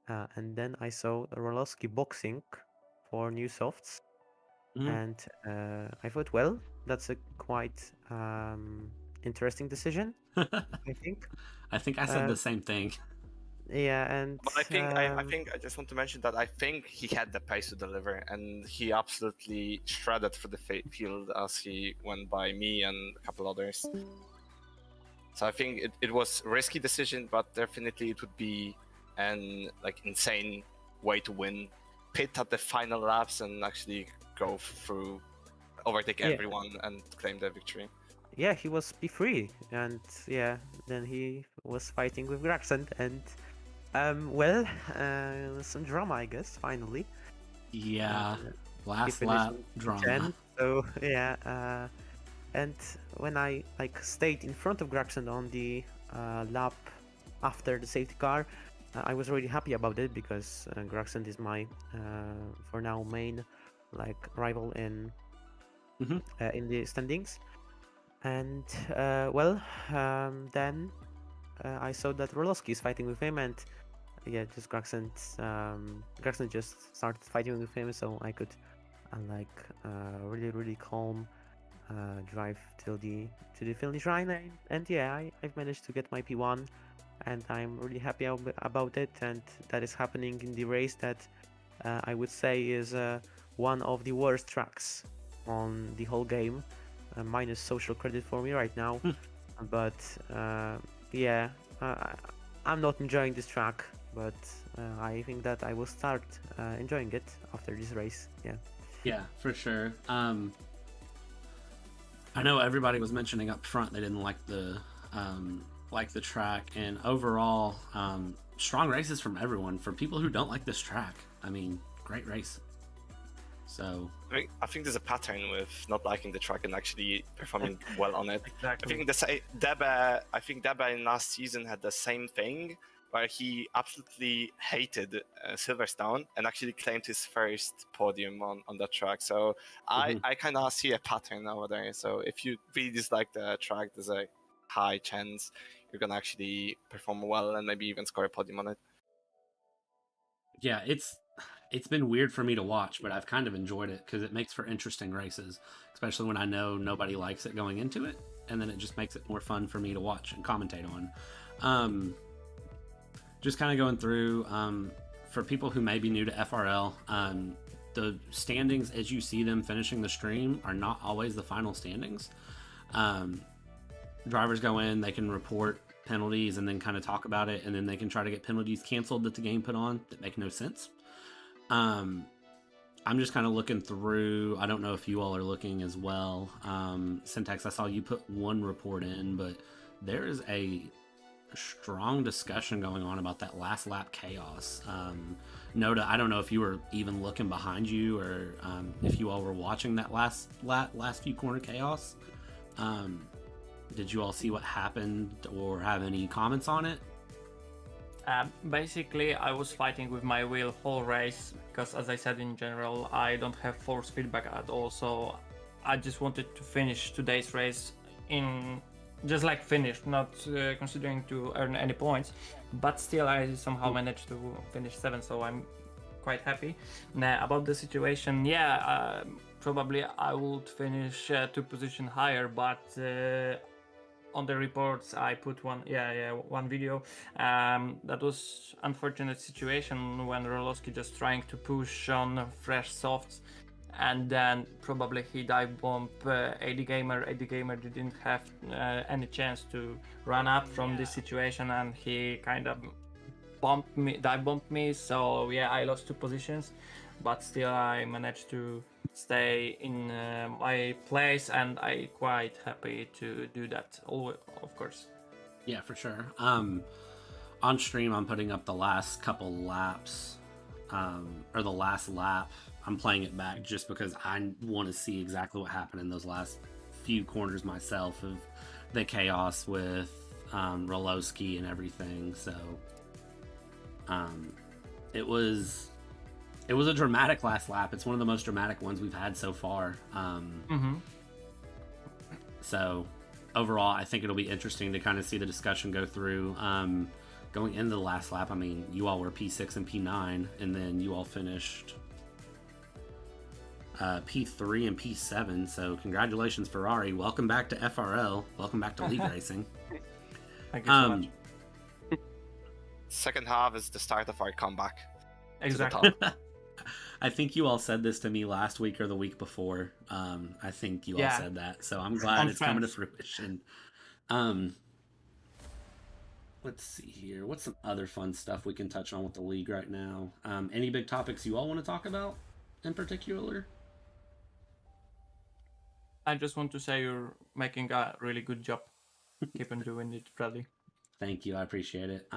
And then I saw RoLoSky boxing for new softs. And I thought, well, that's a quite interesting decision, I think. I think I said the same thing. Yeah, and But I think I just want to mention that I think he had the pace to deliver, and he absolutely shredded for the field as he went by me and a couple others. So I think it was a risky decision, but definitely it would be an insane way to win. Pit at the final laps and actually go through, overtake everyone and claim the victory. Yeah, he was P3, and yeah, then he was fighting with Graxent, and well, some drama, I guess, finally. Yeah, last finished lap in drama. 10, so yeah, and when I stayed in front of Graxent on the lap after the safety car, I was really happy about it because Graxent is my for now main rival in the standings. And well, then I saw that RoLoSky is fighting with him, and yeah, just Graxent just started fighting with him, so I could really calm drive to the finish line, and yeah, I've managed to get my P1, and I'm really happy about it. And that is happening in the race that I would say is one of the worst tracks on the whole game. Minus social credit for me right now, but yeah, I'm not enjoying this track, but I think that I will start enjoying it after this race. Yeah, for sure. I know everybody was mentioning up front they didn't like the track, and overall strong races from everyone. For people who don't like this track, I mean, great race. So I think there's a pattern with not liking the track and actually performing well on it. Exactly. I think DEBE in last season had the same thing, where he absolutely hated Silverstone and actually claimed his first podium on that track. So I kind of see a pattern over there. So if you really dislike the track, there's a high chance you're gonna actually perform well and maybe even score a podium on it. Yeah, it's been weird for me to watch, but I've kind of enjoyed it because it makes for interesting races, especially when I know nobody likes it going into it, and then it just makes it more fun for me to watch and commentate on. Just kind of going through, for people who may be new to FRL, the standings as you see them finishing the stream are not always the final standings. Drivers go in, they can report penalties and then kind of talk about it, and then they can try to get penalties canceled that the game put on that make no sense. I'm just kind of looking through. I don't know if you all are looking as well. SenTeX, I saw you put one report in, but there is a strong discussion going on about that last lap chaos. Noda, I don't know if you were even looking behind you or if you all were watching that last few corner chaos. Did you all see what happened or have any comments on it? Basically, I was fighting with my wheel whole race because, as I said, in general, I don't have force feedback at all. So I just wanted to finish today's race in just like finished, not considering to earn any points. But still, I somehow managed to finish 7th, so I'm quite happy. Now, about the situation, yeah, probably I would finish 2 positions higher, but on the reports I put one video. That was unfortunate situation when RoLoSky just trying to push on fresh softs, and then probably he dive bomb AD Gamer. AD Gamer didn't have any chance to run up from this situation, and he kind of dive bombed me. So yeah, I lost 2 positions, but still I managed to stay in my place, and I quite happy to do that. Of course. Yeah, for sure. On stream, I'm putting up the last couple laps, or the last lap. I'm playing it back just because I want to see exactly what happened in those last few corners myself of the chaos with RoLoSky and everything. So it was a dramatic last lap. It's one of the most dramatic ones we've had so far. So overall, I think it'll be interesting to kind of see the discussion go through. Going into the last lap, I mean, you all were P6 and P9, and then you all finished P3 and P7. So congratulations, Ferrari. Welcome back to FRL. Welcome back to League Racing. Thank you so much. Second half is the start of our comeback. Exactly. I think you all said this to me last week or the week before. I think you all said that, so I'm glad it's coming to fruition. Let's see here. What's some other fun stuff we can touch on with the league right now? Any big topics you all want to talk about in particular? I just want to say you're making a really good job. Keep on doing it, Bradley. Thank you. I appreciate it.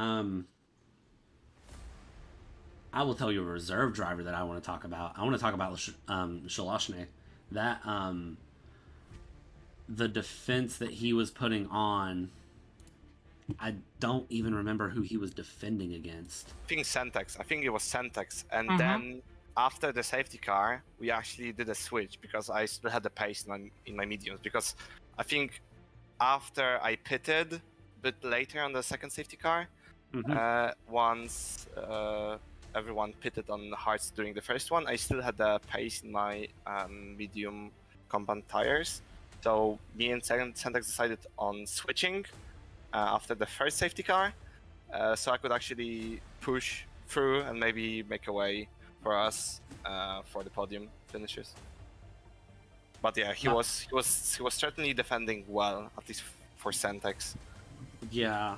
I will tell you a reserve driver that I want to talk about. I want to talk about Żelazny. That the defense that he was putting on, I don't even remember who he was defending against. I think SenTeX. I think it was SenTeX. And then after the safety car, we actually did a switch because I still had the pace in my mediums. Because I think after I pitted a bit later on the second safety car, once everyone pitted on hards during the first one, I still had the pace in my medium compound tires. So me and SenTeX decided on switching after the first safety car, so I could actually push through and maybe make a way for us for the podium finishes. But yeah, he was certainly defending well, at least for SenTeX. Yeah.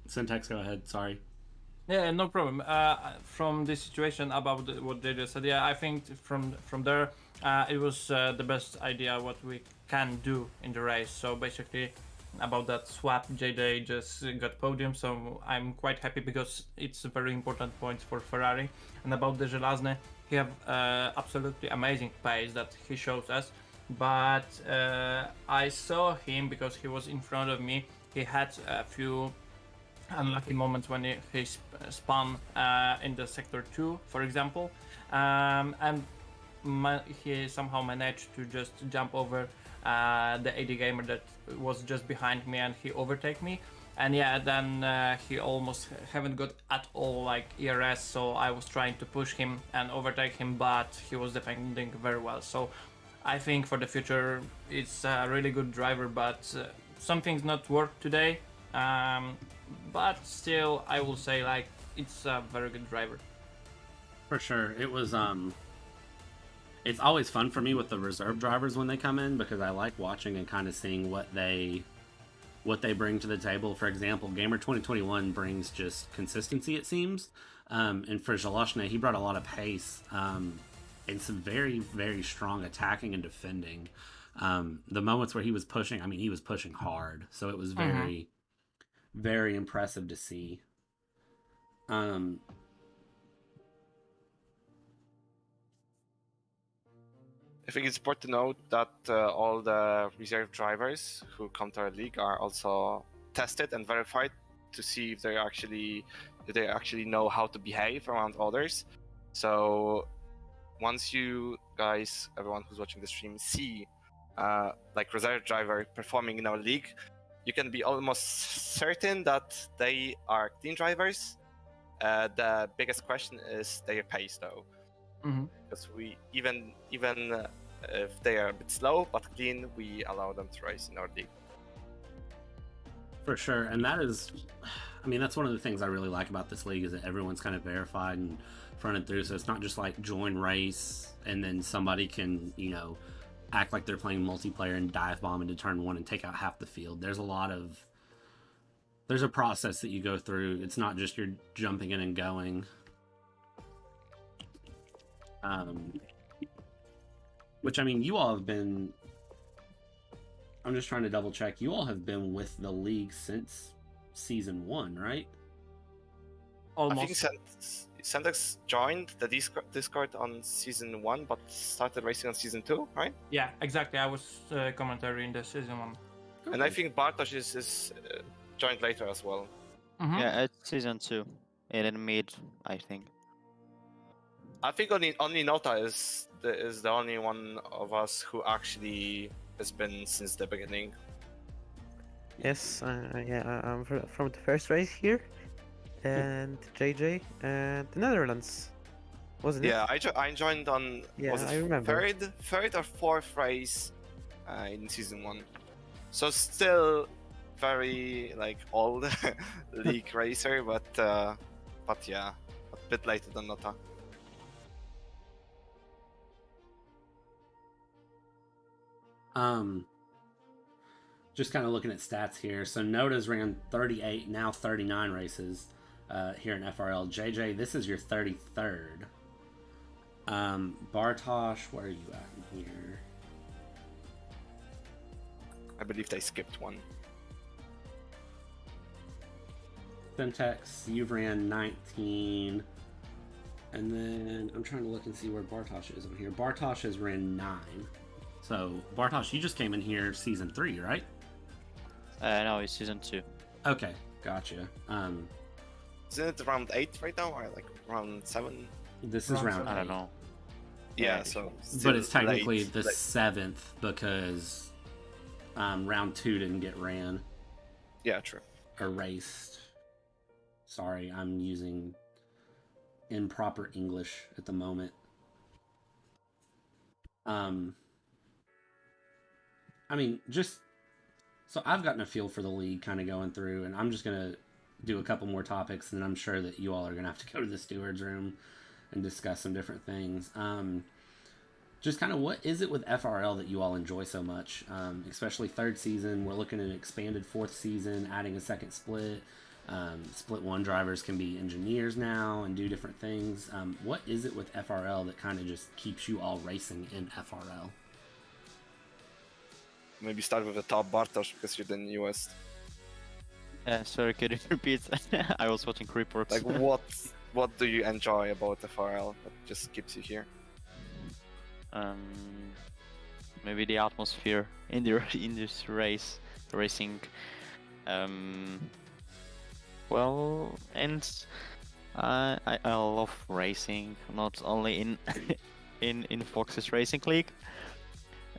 SenTeX, go ahead. Sorry. Yeah, no problem. From this situation about what they just said, yeah, I think from there, it was the best idea what we can do in the race. So basically, about that swap, Dżej Dżej just got podium, so I'm quite happy because it's a very important point for Ferrari. And about the Żelazny, he have absolutely amazing pace that he shows us. But I saw him because he was in front of me. He had a few unlucky moments when he spun in the sector 2, for example, and he somehow managed to just jump over the AD Gamer that was just behind me, and he overtake me. And yeah, then he almost haven't got at all like ERS, so I was trying to push him and overtake him, but he was defending very well. So I think for the future it's a really good driver, but some things not work today. But still, I will say like it's a very good driver. For sure. It was it's always fun for me with the reserve drivers when they come in, because I like watching and kind of seeing what they bring to the table. For example, Gamer 2021 brings just consistency, it seems. And for Żelazny, he brought a lot of pace and some very, very strong attacking and defending. The moments where he was pushing, I mean, he was pushing hard. So it was very, very impressive to see. I think it's important to note that all the reserve drivers who come to our league are also tested and verified to see if they actually know how to behave around others. So once you guys, everyone who's watching the stream, see like reserve driver performing in our league, you can be almost certain that they are clean drivers. The biggest question is their pace, though, because we even if they are a bit slow but clean, we allow them to race in our league. For sure, and that is, I mean, that's one of the things I really like about this league is that everyone's kind of verified and fronted through, so it's not just like join race and then somebody can, you know, act like they're playing multiplayer and dive bomb into turn one and take out half the field. There's a process that you go through. It's not just you're jumping in and going. Which, I mean, you all have been, I'm just trying to double check, you all have been with the league since season 1, right? Almost. I think SenTeX joined the Discord on season 1, but started racing on season 2, right? Yeah, exactly. I was commentary in the season 1. And I think Bartosz is joined later as well. Yeah, it's season 2. In mid, I think. I think only Nota is the only one of us who actually has been since the beginning. Yes, I'm from the first race here, and Dżej Dżej and the Netherlands, wasn't it? Yeah, I joined on I remember. third or fourth race in season 1, so still very like old league racer, but yeah, a bit later than Nota. Just kind of looking at stats here. So Nota's ran 38, now 39 races here in FRL. Dżej Dżej, this is your 33rd. Bartosz, where are you at in here? I believe they skipped one. SenTeX, you've ran 19. And then I'm trying to look and see where Bartosz is on here. Bartosz has ran 9. So, Bartosz, you just came in here season 3, right? No, it's season 2. Okay, gotcha. Isn't it round 8 right now, or like round 7? This is round 8. I don't know. Yeah, so. But it's technically late, the 7th because round 2 didn't get ran. Yeah, true. Or raced. Sorry, I'm using improper English at the moment. I mean, just so I've gotten a feel for the league kind of going through, and I'm just going to do a couple more topics, and I'm sure that you all are going to have to go to the steward's room and discuss some different things. Just kind of what is it with FRL that you all enjoy so much, especially third season? We're looking at an expanded fourth season, adding a second split. Split 1 drivers can be engineers now and do different things. What is it with FRL that kind of just keeps you all racing in FRL? Maybe start with the top, Bartosz, because you're the newest. Sorry, could you repeat? I was watching reports. Like, what do you enjoy about FRL that just keeps you here? Maybe the atmosphere in this racing. Well, and I love racing, not only in Foxxxes Racing League,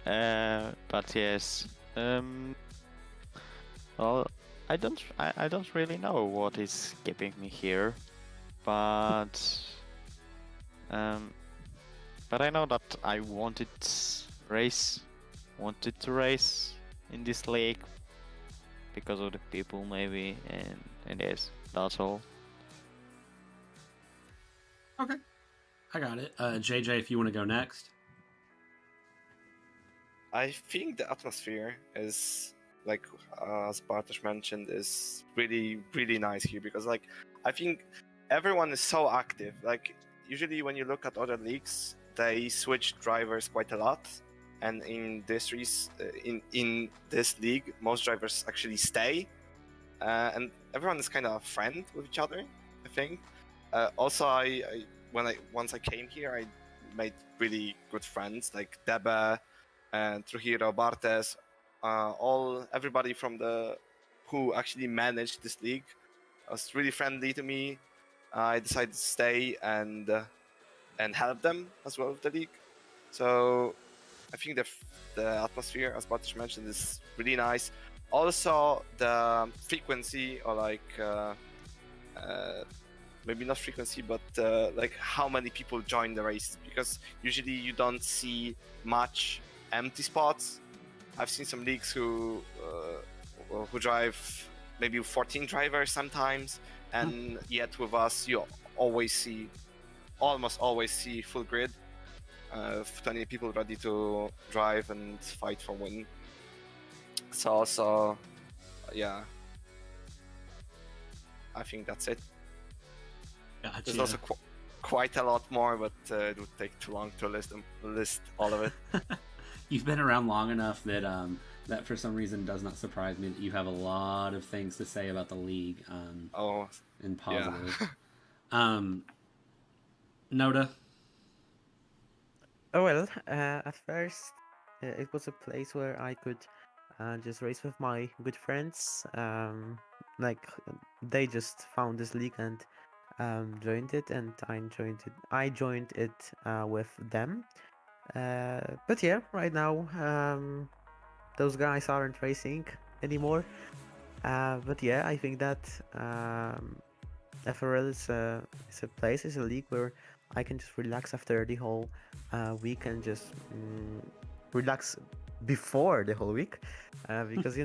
but yes. Well, I don't really know what is keeping me here, but I know that I wanted to race in this league because of the people, maybe, and yes, that's all. Okay, I got it. Dżej Dżej, if you want to go next. I think the atmosphere is, like, as Bartosz mentioned, is really, really nice here because, like, I think everyone is so active. Like, usually when you look at other leagues, they switch drivers quite a lot, and in this in this league, most drivers actually stay, and everyone is kind of a friend with each other, I think. Also, once I came here, I made really good friends like DEBE and TrueHERO, BartheZ, everybody from who actually managed this league was really friendly to me. I decided to stay and help them as well with the league. So I think the atmosphere, as Bartosz mentioned, is really nice. Also, the frequency, or maybe not frequency, but like how many people join the races, because usually you don't see much empty spots. I've seen some leagues who drive maybe 14 drivers sometimes, and yet with us you almost always see full grid, 20 people ready to drive and fight for win. So yeah, I think that's it. Gotcha. There's also quite a lot more, but it would take too long to list all of it. You've been around long enough that that for some reason does not surprise me that you have a lot of things to say about the league. In positive. Yeah. Noda. Oh well, at first it was a place where I could just race with my good friends. Like they just found this league and joined it, and I joined it with them. But yeah, right now those guys aren't racing anymore. But yeah, I think that FRL is a league where I can just relax after the whole week, and just relax before the whole week, because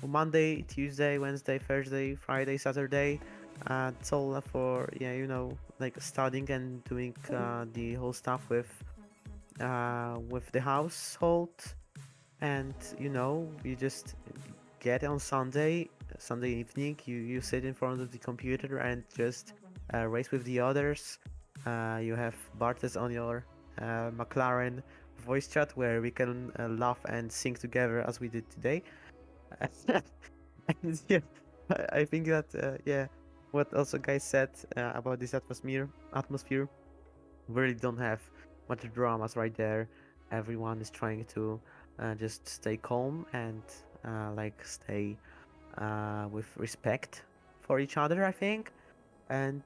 Monday, Tuesday, Wednesday, Thursday, Friday, Saturday, it's all for like studying and doing the whole stuff with the household, and you just get on Sunday evening, you sit in front of the computer and just race with the others. You have BartheZ on your McLaren voice chat where we can laugh and sing together as we did today. And yeah, I think that what also guys said about this atmosphere, we really don't have much dramas right there. Everyone is trying to just stay calm and like stay with respect for each other, I think. And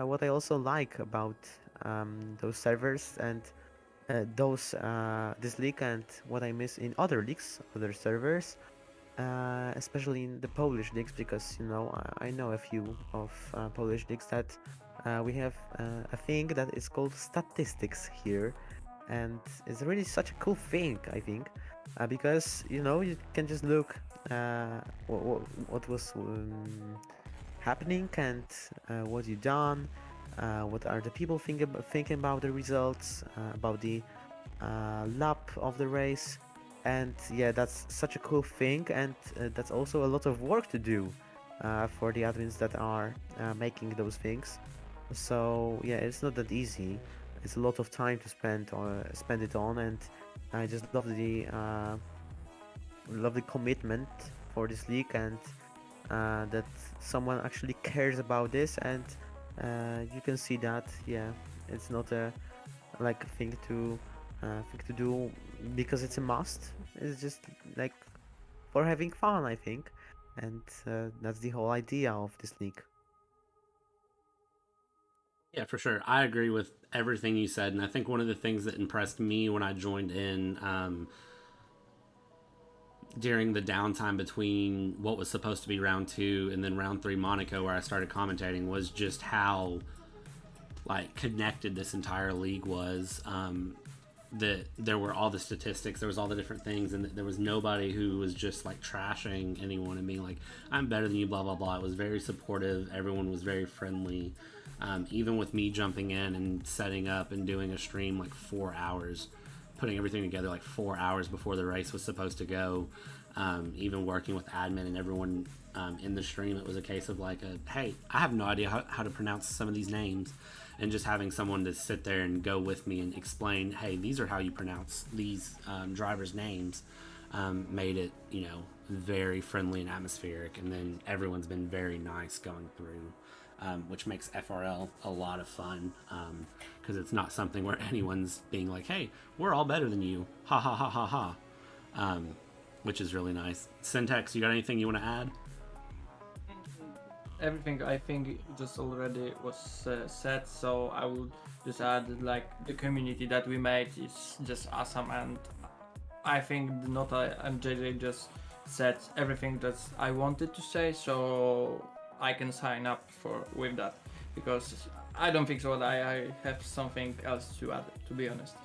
what I also like about those servers and this league, and what I miss in other leagues, other servers, especially in the Polish leagues, because I know a few of Polish leagues that we have a thing that is called statistics here, and it's really such a cool thing, I think, because you can just look what was happening, and what you done, what are the people thinking about the results, about the lap of the race. And yeah, that's such a cool thing, and that's also a lot of work to do for the admins that are making those things. So yeah, it's not that easy. It's a lot of time to spend it on, and I just love the commitment for this league, and that someone actually cares about this, and you can see that it's not a thing to do because it's a must. It's just like for having fun, I think, and that's the whole idea of this league. Yeah, for sure. I agree with everything you said, and I think one of the things that impressed me when I joined in during the downtime between what was supposed to be round 2 and then round 3 Monaco, where I started commentating, was just how connected this entire league was. That there were all the statistics, there was all the different things, and there was nobody who was just trashing anyone and being like, I'm better than you, blah blah blah. It was very supportive. Everyone was very friendly. Even with me jumping in and setting up and doing a stream 4 hours, putting everything together 4 hours before the race was supposed to go, even working with admin and everyone in the stream, it was a case of hey, I have no idea how to pronounce some of these names, and just having someone to sit there and go with me and explain, hey, these are how you pronounce these drivers' names, made it very friendly and atmospheric. And then everyone's been very nice going through. which makes FRL a lot of fun because it's not something where anyone's being like, hey, we're all better than you. Ha ha ha ha ha. Which is really nice. SenTeX, you got anything you want to add? Everything I think just already was said, so I would just add like the community that we made is just awesome, and I think Nota and Dżej Dżej just said everything that I wanted to say, so I can sign up with that, because I don't think so that I have something else to add, to be honest.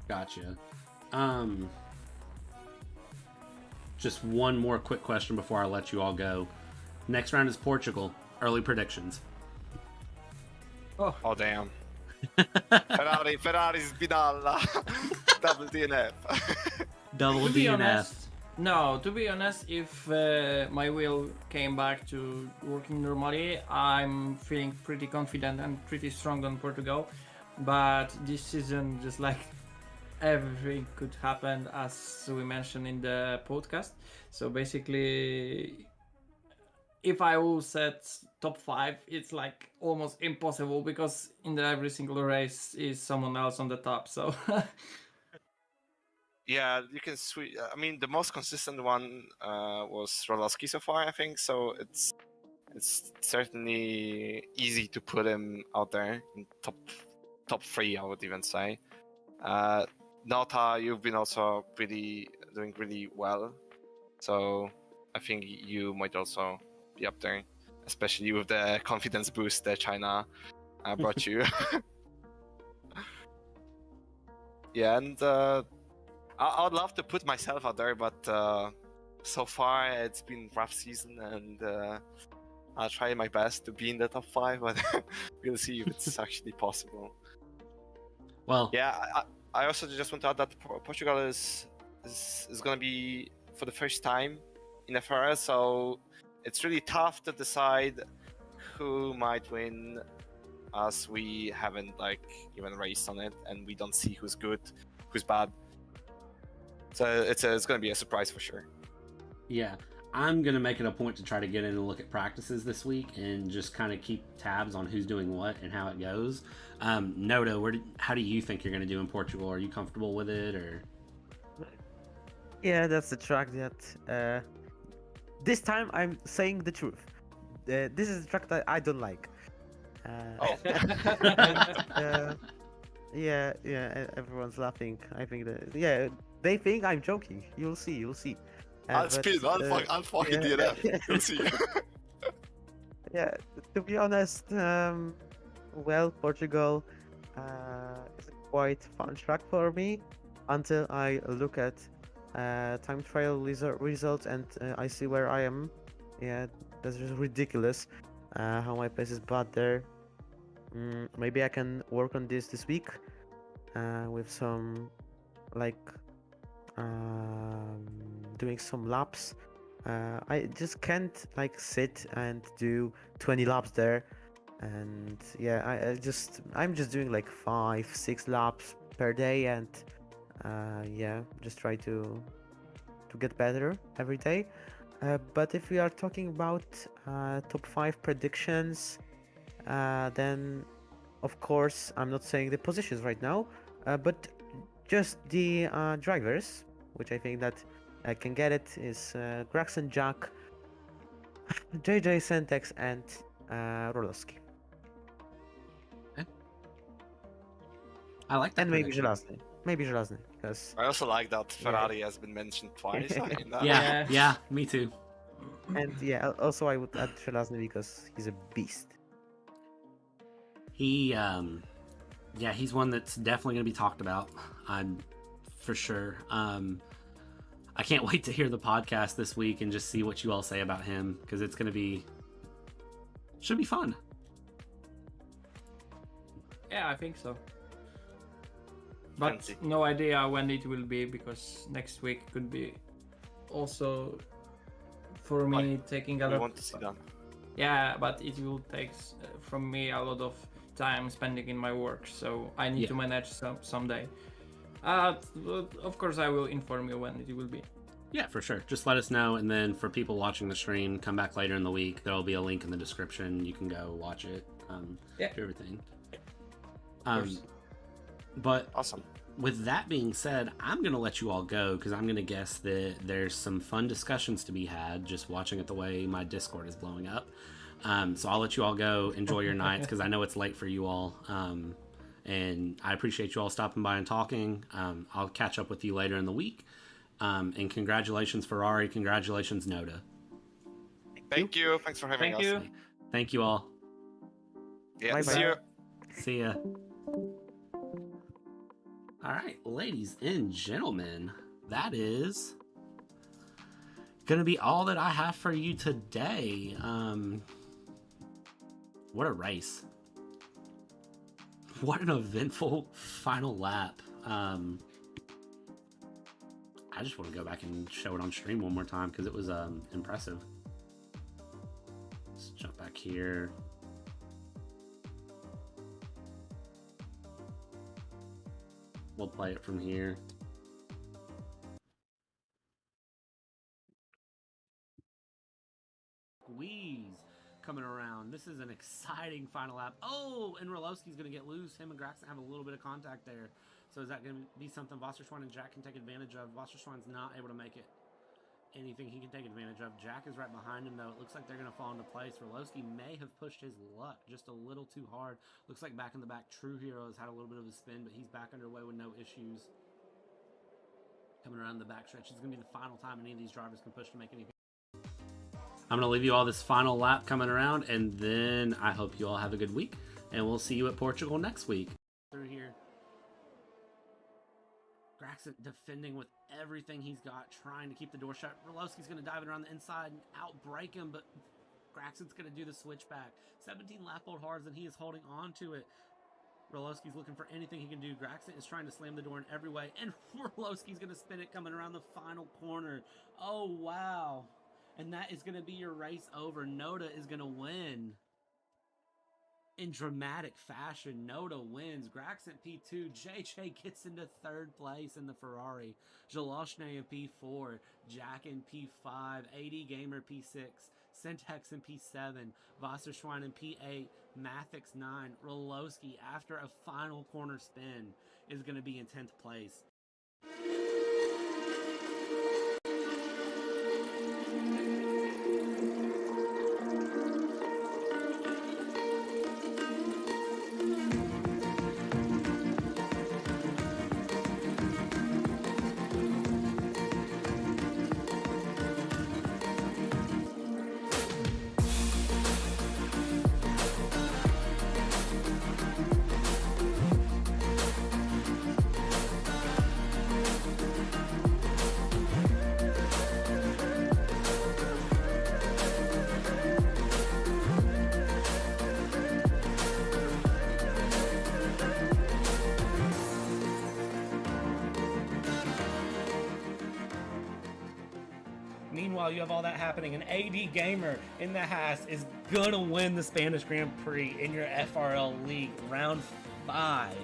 Gotcha. Just one more quick question before I let you all go. Next round is Portugal. Early predictions. Oh damn. Ferrari's Binalla. Double DNF. Double To be DNF. honest, no, to be honest, if my wheel came back to working normally, I'm feeling pretty confident and pretty strong on Portugal. But this season, just like everything could happen, as we mentioned in the podcast. So basically, if I will set top 5, it's like almost impossible, because in every single race is someone else on the top. So Yeah, you can I mean, the most consistent one was RoLoSky so far, I think. So it's certainly easy to put him out there in top 3, I would even say. Nota, you've been also doing really well, so I think you might also be up there, especially with the confidence boost that China brought you. Yeah, and I would love to put myself out there, but so far it's been a rough season, and I'll try my best to be in the top 5, but we'll see if it's actually possible. Well, yeah, I also just want to add that Portugal is going to be for the first time in FRL, so it's really tough to decide who might win, as we haven't like even raced on it, and we don't see who's good, who's bad. So it's going to be a surprise for sure. Yeah, I'm going to make it a point to try to get in and look at practices this week and just kind of keep tabs on who's doing what and how it goes. Noto, how do you think you're going to do in Portugal? Are you comfortable with it, or? Yeah, that's the track that this time I'm saying the truth. This is the track that I don't like. Yeah, everyone's laughing. I think that they think I'm joking. You'll see. I'll fucking DNF. You'll see. Yeah, to be honest, well, Portugal is a quite fun track for me until I look at time trial results and I see where I am. Yeah, that's just ridiculous how my pace is bad there. Maybe I can work on this week with some doing some laps. I just can't like sit and do 20 laps there, and yeah, I'm just doing like 5-6 laps per day, and yeah, just try to get better every day. But if we are talking about top 5 predictions, then of course I'm not saying the positions right now, but just the drivers, which I think that I can get it, is Graxent, Jack, Dżej Dżej, SenTeX, and RoLoSky. I like that. And maybe prediction. Żelazny, because I also like that Ferrari has been mentioned twice. I mean, Yeah, me too. and yeah, also I would add Żelazny because he's a beast. He's one that's definitely going to be talked about. I'm for sure. I can't wait to hear the podcast this week and just see what you all say about him, because it's going to should be fun. yeah, I think so. But Fancy. no idea when it will be, because next week could be also for me taking a we lot. want to see that. Yeah, but it will take from me a lot of time spending in my work, so I need to manage someday. Of course, I will inform you when it will be. Yeah, for sure. Just let us know, and then for people watching the stream, come back later in the week. There will be a link in the description. You can go watch it. Do everything. But Awesome. with that being said, I'm going to let you all go because I'm going to guess that there's some fun discussions to be had just watching it the way my Discord is blowing up. So I'll let you all go. Enjoy your nights because I know it's late for you all. And I appreciate you all stopping by and talking. I'll catch up with you later in the week. And congratulations, Ferrari. Congratulations, Noda. Thank you. Thanks for having us. Thank you all. Yeah, Bye-bye. see you. See ya. All right, ladies and gentlemen, that is gonna be all that I have for you today. What a race. What an eventful final lap. I just want to go back and show it on stream one more time because it was impressive. Let's jump back here. We'll play it from here. Squeeze coming around. This is an exciting final lap. Oh, and RoLoSky's going to get loose. Him and Graxent have a little bit of contact there. So is that going to be something WasserSchwein and Jack can take advantage of? WasserSchwein's not able to make it anything he can take advantage of. Jack is right behind him, though. It looks like they're going to fall into place. RoLoSky may have pushed his luck just a little too hard. Looks like back in the back, TrueHERO has had a little bit of a spin, but he's back underway with no issues. Coming around the backstretch. It's going to be the final time any of these drivers can push to make anything. I'm going to leave you all this final lap coming around, and then I hope you all have a good week, and we'll see you at Portugal next week. Through here. Graxent defending with everything he's got, trying to keep the door shut. RoLoSky's going to dive it around the inside and outbreak him, but Graxent's going to do the switchback. 17 lap old hards, and he is holding on to it. RoLoSky's looking for anything he can do. Graxent is trying to slam the door in every way, and RoLoSky's going to spin it coming around the final corner. Oh, wow. And that is going to be your race over. Noda is going to win. In dramatic fashion, Noda wins. Graxent P2. Dżej Dżej gets into third place in the Ferrari. Żelazny in P4. Jack in P5. AD Gamer P6. SenTeX in P7. WasserSchwein in P8. Mattey 9. RoLoSky, after a final corner spin, is going to be in 10th place. Meanwhile, you have all that happening, and AD Gamer in the Haas is gonna win the Spanish Grand Prix in your FRL League round 5.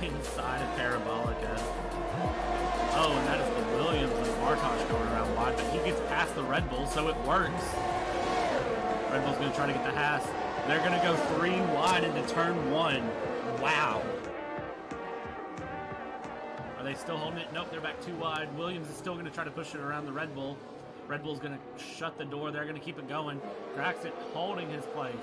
inside of Parabolica. Oh, and that is the Williams and Bartosz going around wide, but he gets past the Red Bull, so it works. Red Bull's going to try to get the Haas. They're going to go 3 wide into turn 1. Wow. Are they still holding it? Nope, they're back 2 wide. Williams is still going to try to push it around the Red Bull. Red Bull's going to shut the door. They're going to keep it going. Graxent holding his place.